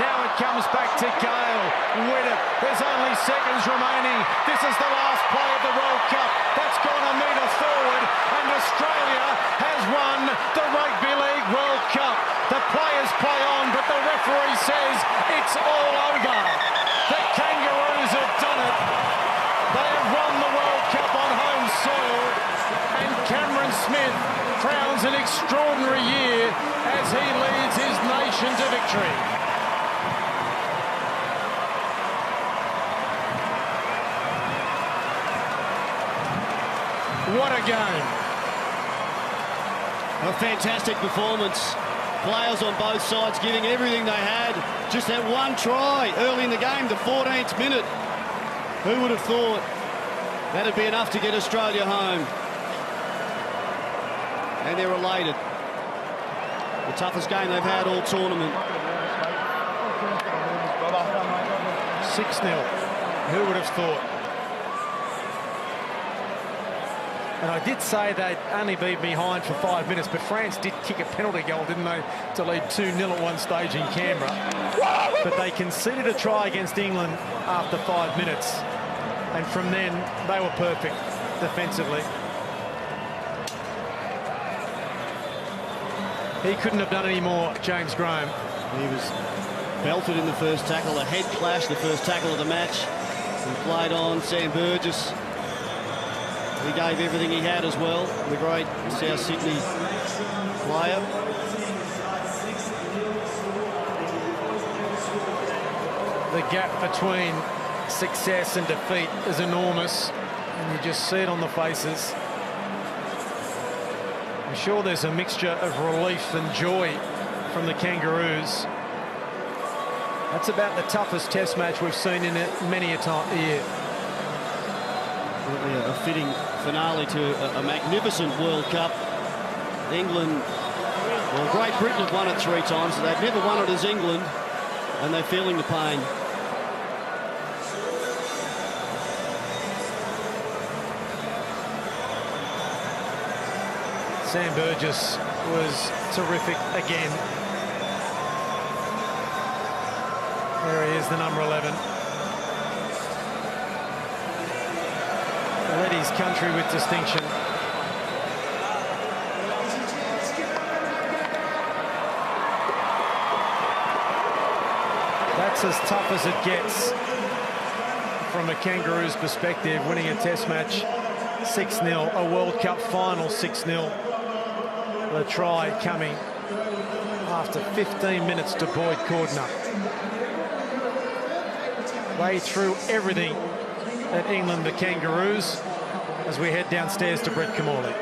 Now it comes back to Gale. Winnip. There's only seconds remaining. This is the last play of the World Cup. That's gone a metre forward, and Australia has won the Rugby League World Cup. The players play on, but the referee says it's all over. The Kangaroos have done it. They have won the World Cup on home soil, and Cameron Smith crowns an extraordinary year as he leads his nation to victory. What a game. A fantastic performance. Players on both sides giving everything they had. Just that one try early in the game, the 14th minute. Who would have thought that'd be enough to get Australia home? And they're elated. The toughest game they've had all tournament. 6-0. Who would have thought? And I did say they'd only be behind for 5 minutes, but France did kick a penalty goal, didn't they, to lead 2-0 at one stage in Canberra. But they conceded a try against England after 5 minutes. And from then, they were perfect defensively. He couldn't have done any more, James Graham. He was belted in the first tackle, a head clash, the first tackle of the match. And played on. Sam Burgess, he gave everything he had as well, the great South Sydney player. The gap between success and defeat is enormous, and you just see it on the faces. I'm sure there's a mixture of relief and joy from the Kangaroos. That's about the toughest test match we've seen in many a year. A fitting finale to a magnificent World Cup. England, well, Great Britain have won it 3 times, so they've never won it as England, and they're feeling the pain. Sam Burgess was terrific again. There he is, the number 11. Led his country with distinction. That's as tough as it gets from a Kangaroos perspective, winning a test match 6-0, a World Cup final 6-0. The try coming after 15 minutes to Boyd Cordner. They threw everything at England, the Kangaroos, as we head downstairs to Brett Camorley.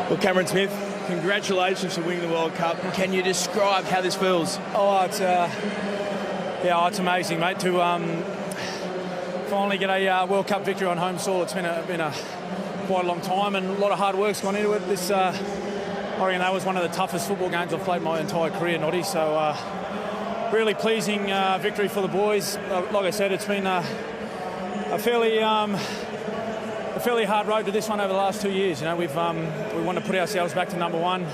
Well, Cameron Smith, congratulations for winning the World Cup. Can you describe how this feels? Oh, it's it's amazing, mate, to finally get a World Cup victory on home soil. It's been a quite a long time, and a lot of hard work's gone into it. This, I reckon that was one of the toughest football games I've played my entire career, Noddy. So really pleasing victory for the boys. Like I said, it's been a fairly hard road to this one over the last 2 years. You know, we want to put ourselves back to number 1.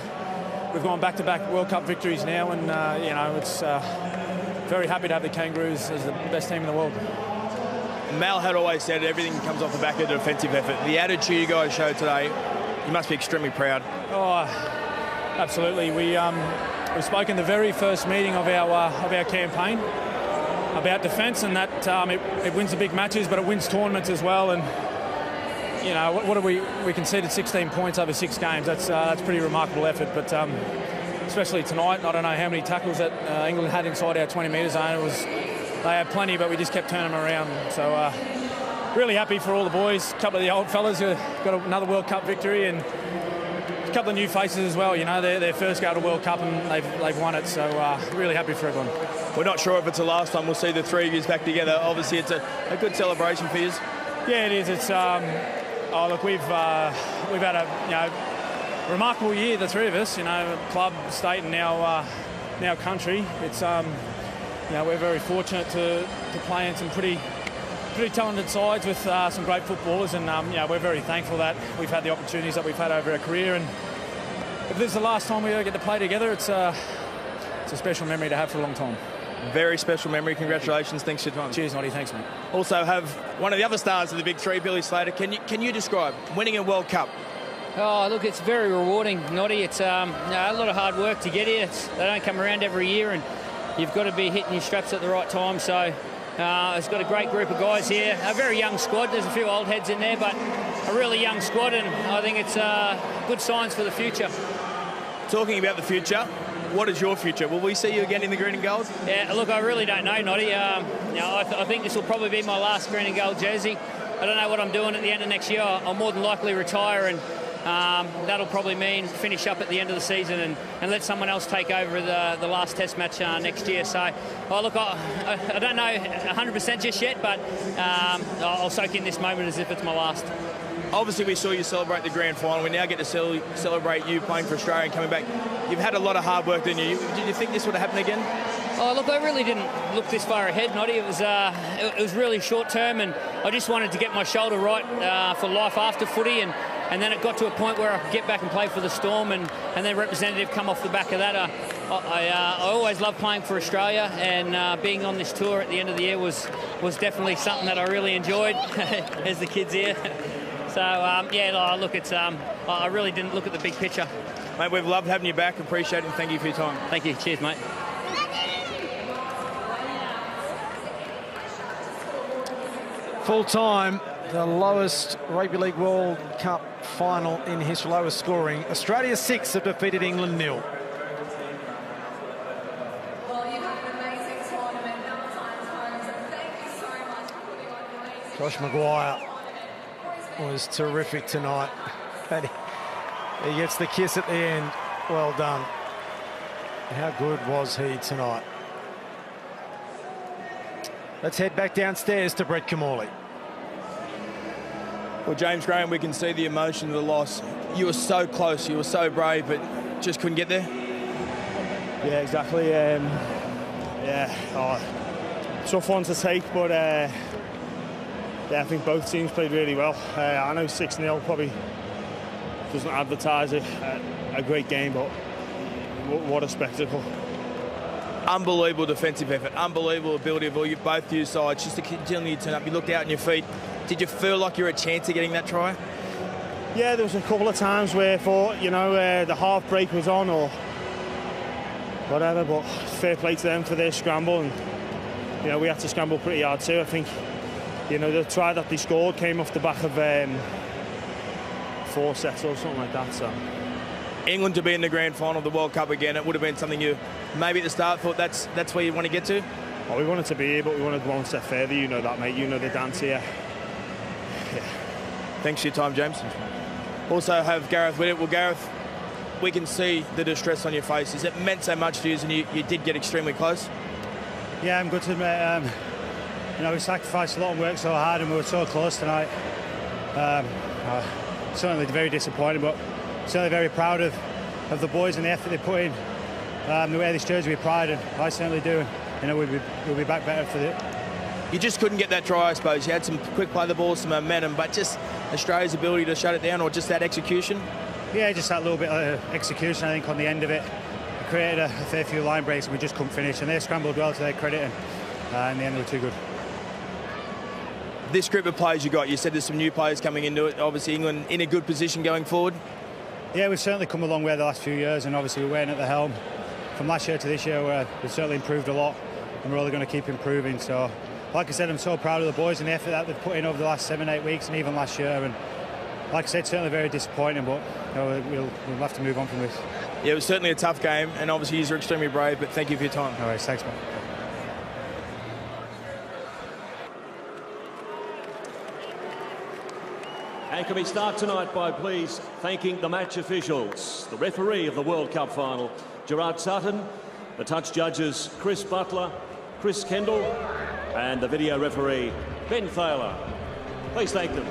We've gone back-to-back World Cup victories now, and you know, it's very happy to have the Kangaroos as the best team in the world. Mal had always said everything comes off the back of the defensive effort. The attitude you guys showed today, you must be extremely proud. Oh, absolutely. We spoke in the very first meeting of our campaign about defence, and that it wins the big matches, but it wins tournaments as well. And you know, what have we conceded 16 points over 6 games. That's pretty remarkable effort. But especially tonight, I don't know how many tackles that England had inside our 20-metre zone. They had plenty, but we just kept turning them around. So really happy for all the boys. A couple of the old fellas who got another World Cup victory, and a couple of new faces as well. You know, their first go to World Cup, and they've won it. So really happy for everyone. We're not sure if it's the last time we'll see the 3 of you back together. Obviously, it's a good celebration for you. Yeah, it is. It's Oh, look, we've had a remarkable year, the three of us. Club, state, and now country. It's we're very fortunate to play in some pretty talented sides with some great footballers, and we're very thankful that we've had the opportunities that we've had over our career. And if this is the last time we ever get to play together, it's a special memory to have for a long time. Very special memory. Congratulations. Thanks for your time. Cheers, Noddy. Thanks, mate. Also have one of the other stars of the big three, Billy Slater. Can you describe winning a World Cup? Oh, look, it's very rewarding, Noddy. It's a lot of hard work to get here. They don't come around every year, and you've got to be hitting your straps at the right time. So it's got a great group of guys here. A very young squad. There's a few old heads in there, but a really young squad, and I think it's good signs for the future. Talking about the future, what is your future? Will we see you again in the green and gold? Yeah, look, I really don't know, Noddy. I think this will probably be my last green and gold jersey. I don't know what I'm doing at the end of next year. I'll more than likely retire, and that'll probably mean finish up at the end of the season and let someone else take over the last test match next year. So, look, I don't know 100% just yet, but I'll soak in this moment as if it's my last. Obviously, we saw you celebrate the grand final. We now get to celebrate you playing for Australia and coming back. You've had a lot of hard work, didn't you? Did you think this would have happened again? Oh, look, I really didn't look this far ahead, Noddy. It was really short term, and I just wanted to get my shoulder right for life after footy, and then it got to a point where I could get back and play for the Storm, and then representative come off the back of that. I always loved playing for Australia, and being on this tour at the end of the year was definitely something that I really enjoyed, as the kids here. So, look, I really didn't look at the big picture. Mate, we've loved having you back. Appreciate it, and thank you for your time. Thank you. Cheers, mate. Full time, the lowest Rugby League World Cup final in history, lowest scoring. Australia 6 have defeated England 0. Josh Maguire was terrific tonight. And he gets the kiss at the end. Well done. How good was he tonight? Let's head back downstairs to Brett Kamali. Well, James Graham, we can see the emotion of the loss. You were so close, you were so brave, but just couldn't get there. Yeah, exactly. Tough one to take, but I think both teams played really well. I know 6-0 probably doesn't advertise a great game, but what a spectacle. Unbelievable defensive effort, unbelievable ability of both your sides just to continually turn up. You looked out on your feet. Did you feel like you were a chance of getting that try? Yeah, there was a couple of times where I thought, the half break was on or whatever, but fair play to them for their scramble, and we had to scramble pretty hard too. I think the try that they scored came off the back of 4 sets or something like that. So England to be in the grand final of the World Cup again, it would have been something you maybe at the start thought that's where you want to get to? Well, we wanted to be here, but we wanted one step further. You know that, mate. You know the dance here. Yeah. Thanks for your time, James. Also have Gareth with it. Well, Gareth, we can see the distress on your face. Has it meant so much to you, and you did get extremely close? Yeah, I'm good to admit. We sacrificed a lot and worked so hard, and we were so close tonight. Certainly very disappointed, but certainly very proud of the boys and the effort they put in. They wear this jersey with pride, and I certainly do. We'll be back better for it. You just couldn't get that try, I suppose. You had some quick play the ball, some momentum, but just Australia's ability to shut it down, or just that execution? Yeah, just that little bit of execution, I think, on the end of it. We created a fair few line breaks, and we just couldn't finish. And they scrambled well to their credit, and in the end, they were too good. This group of players you got, you said there's some new players coming into it. Obviously, England in a good position going forward. Yeah, we've certainly come a long way the last few years, and obviously we're weighing at the helm. From last year to this year, we've certainly improved a lot, and we're only going to keep improving. So, like I said, I'm so proud of the boys and the effort that they've put in over the last 7-8 weeks, and even last year. And like I said, certainly very disappointing, but we'll have to move on from this. Yeah, it was certainly a tough game, and obviously you're extremely brave, but thank you for your time. All right, thanks, mate. And can we start tonight by please thanking the match officials, the referee of the World Cup final, Gerard Sutton, the touch judges, Chris Butler, Chris Kendall, and the video referee, Ben Thaler. Please thank them.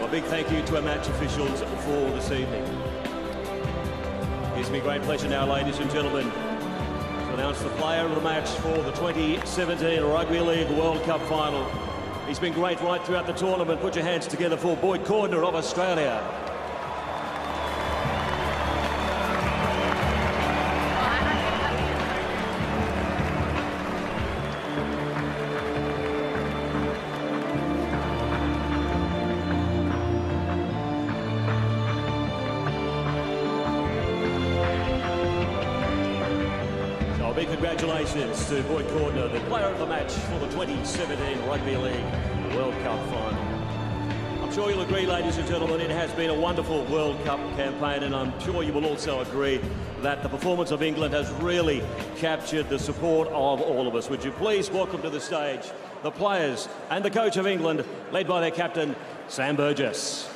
Well, a big thank you to our match officials for this evening. It gives me great pleasure now, ladies and gentlemen, to announce the player of the match for the 2017 Rugby League World Cup final. He's been great right throughout the tournament. Put your hands together for Boyd Cordner of Australia. Big congratulations to Boyd Cordner, the player of the match for the 2017 Rugby League World Cup final. I'm sure you'll agree, ladies and gentlemen, it has been a wonderful World Cup campaign, and I'm sure you will also agree that the performance of England has really captured the support of all of us. Would you please welcome to the stage the players and the coach of England, led by their captain, Sam Burgess.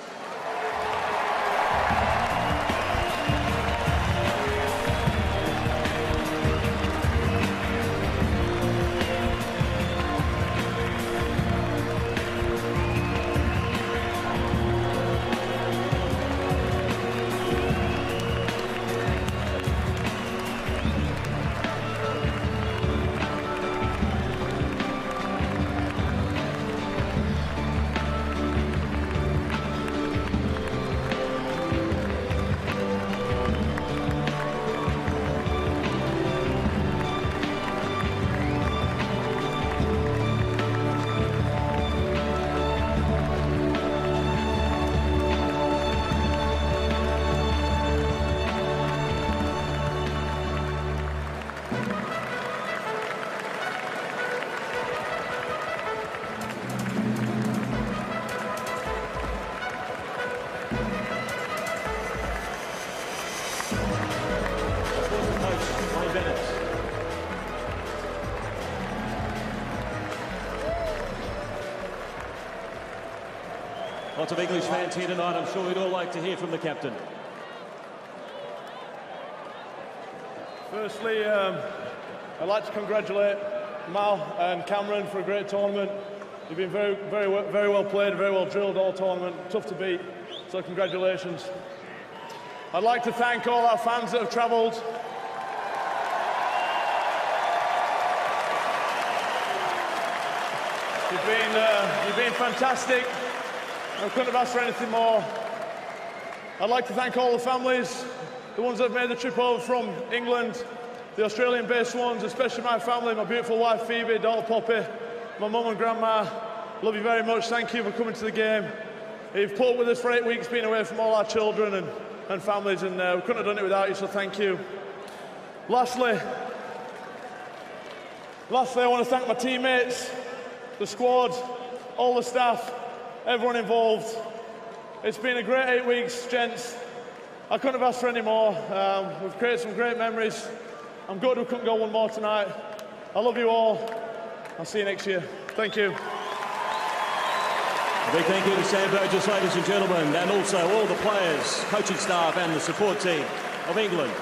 Lots of English fans here tonight. I'm sure we'd all like to hear from the captain. Firstly, I'd like to congratulate Mal and Cameron for a great tournament. You've been very well played, very well drilled all tournament. Tough to beat, so congratulations. I'd like to thank all our fans that have travelled. You've been fantastic. I couldn't have asked for anything more. I'd like to thank all the families, the ones that have made the trip over from England, the Australian-based ones, especially my family, my beautiful wife Phoebe, daughter Poppy, my mum and grandma. Love you very much. Thank you for coming to the game. You've put up with us for 8 weeks, being away from all our children and families, and we couldn't have done it without you, so thank you. Lastly, I want to thank my teammates, the squad, all the staff, everyone involved. It's been a great 8 weeks, gents. I couldn't have asked for any more. We've created some great memories. I'm gutted we couldn't go one more tonight. I love you all. I'll see you next year. Thank you. A big thank you to Sam Burgess, ladies and gentlemen, and also all the players, coaching staff and the support team of England.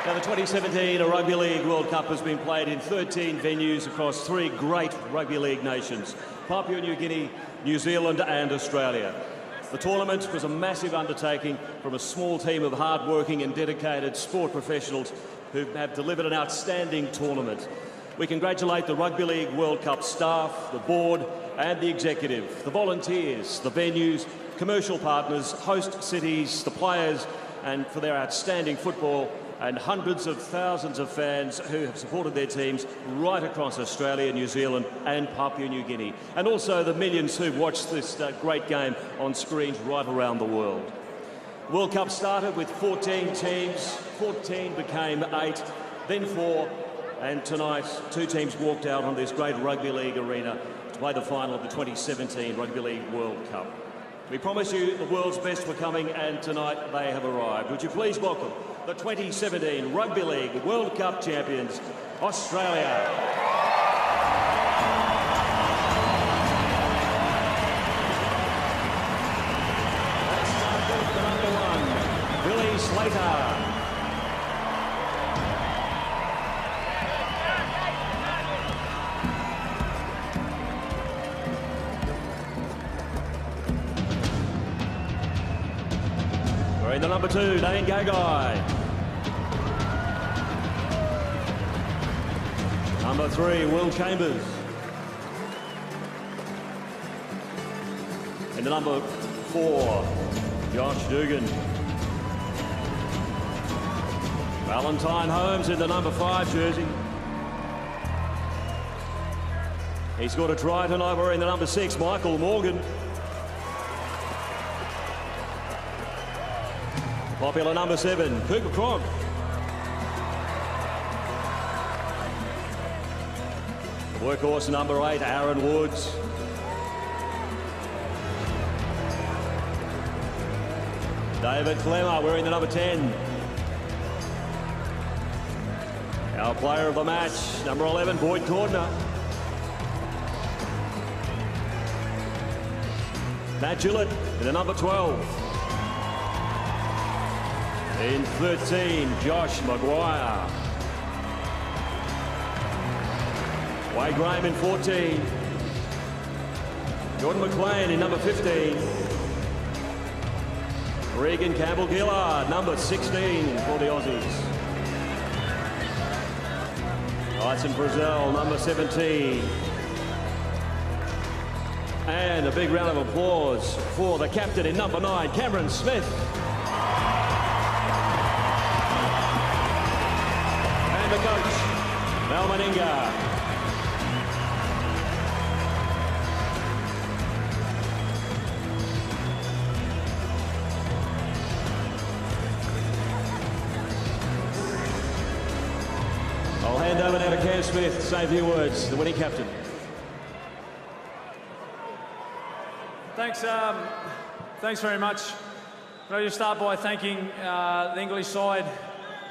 Now, the 2017 Rugby League World Cup has been played in 13 venues across 3 great rugby league nations, Papua New Guinea, New Zealand and Australia. The tournament was a massive undertaking from a small team of hard-working and dedicated sport professionals who have delivered an outstanding tournament. We congratulate the Rugby League World Cup staff, the board and the executive, the volunteers, the venues, commercial partners, host cities, the players, and for their outstanding football, and hundreds of thousands of fans who have supported their teams right across Australia, New Zealand and Papua New Guinea. And also the millions who've watched this great game on screens right around the world. The World Cup started with 14 teams, 14 became 8, then 4, and tonight 2 teams walked out on this great rugby league arena to play the final of the 2017 Rugby League World Cup. We promise you the world's best were coming, and tonight they have arrived. Would you please welcome the 2017 Rugby League World Cup champions, Australia. Let's start with the number 1, Billy Slater. Wearing the number 2, Dane Gagai. Number 3, Will Chambers. In the number 4, Josh Dugan. Valentine Holmes in the number 5 jersey. He scored a try tonight wearing the number 6, Michael Morgan. Popular number 7, Cooper Cronk. Workhorse number 8, Aaron Woods. David Clemmer wearing the number 10. Our player of the match, number 11, Boyd Cordner. Matt Gillett in the number 12. In 13, Josh Maguire. Wade Graham in 14. Jordan McLean in number 15. Regan Campbell-Gillard, number 16 for the Aussies. Tyson Frizzell, number 17. And a big round of applause for the captain in number 9, Cameron Smith. And the coach, Mal Meninga. I'll hand over now to Cam Smith to say a few words, the winning captain. Thanks very much. Can I just start by thanking the English side.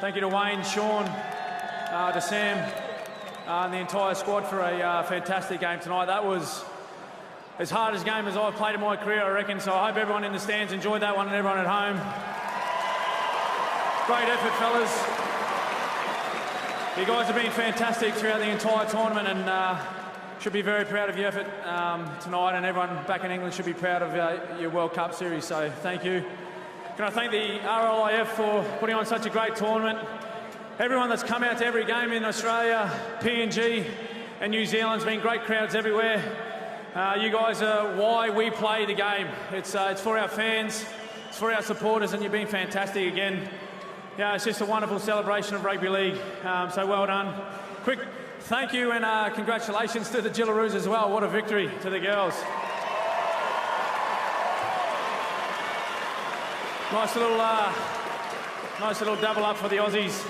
Thank you to Wayne, Sean, to Sam, and the entire squad for a fantastic game tonight. That was as hard a game as I've played in my career, I reckon, so I hope everyone in the stands enjoyed that one and everyone at home. Great effort, fellas. You guys have been fantastic throughout the entire tournament and should be very proud of your effort tonight, and everyone back in England should be proud of your World Cup series, so thank you. Can I thank the RLIF for putting on such a great tournament. Everyone that's come out to every game in Australia, PNG and New Zealand's been great crowds everywhere. You guys are why we play the game. It's for our fans, it's for our supporters, and you've been fantastic again. Yeah, it's just a wonderful celebration of rugby league, so well done. Quick thank you and congratulations to the Gillaroos as well. What a victory to the girls. Nice little double up for the Aussies.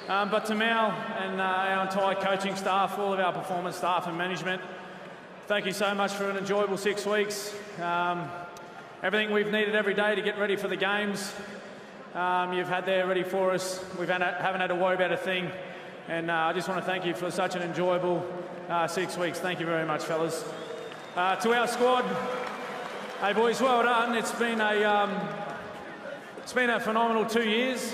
But to Mal and our entire coaching staff, all of our performance staff and management, thank you so much for an enjoyable 6 weeks. Everything we've needed every day to get ready for the games, you've had there ready for us. We haven't had to worry about a thing. And I just want to thank you for such an enjoyable 6 weeks. Thank you very much, fellas. To our squad, hey boys, well done. It's been a phenomenal 2 years.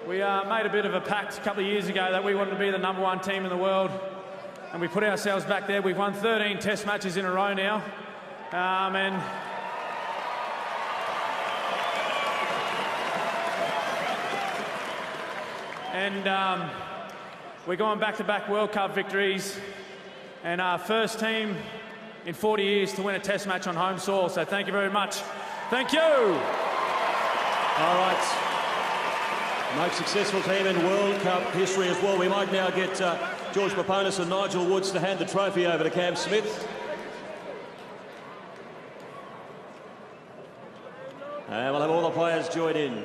We made a bit of a pact a couple of years ago that we wanted to be the #1 team in the world, and we put ourselves back there. We've won 13 Test matches in a row now, and we're going back-to-back World Cup victories, and our first team in 40 years to win a Test match on home soil. So thank you very much. Thank you. All right. Most successful team in World Cup history as well. We might now get George Paponis and Nigel Woods to hand the trophy over to Cam Smith. And we'll have all the players join in.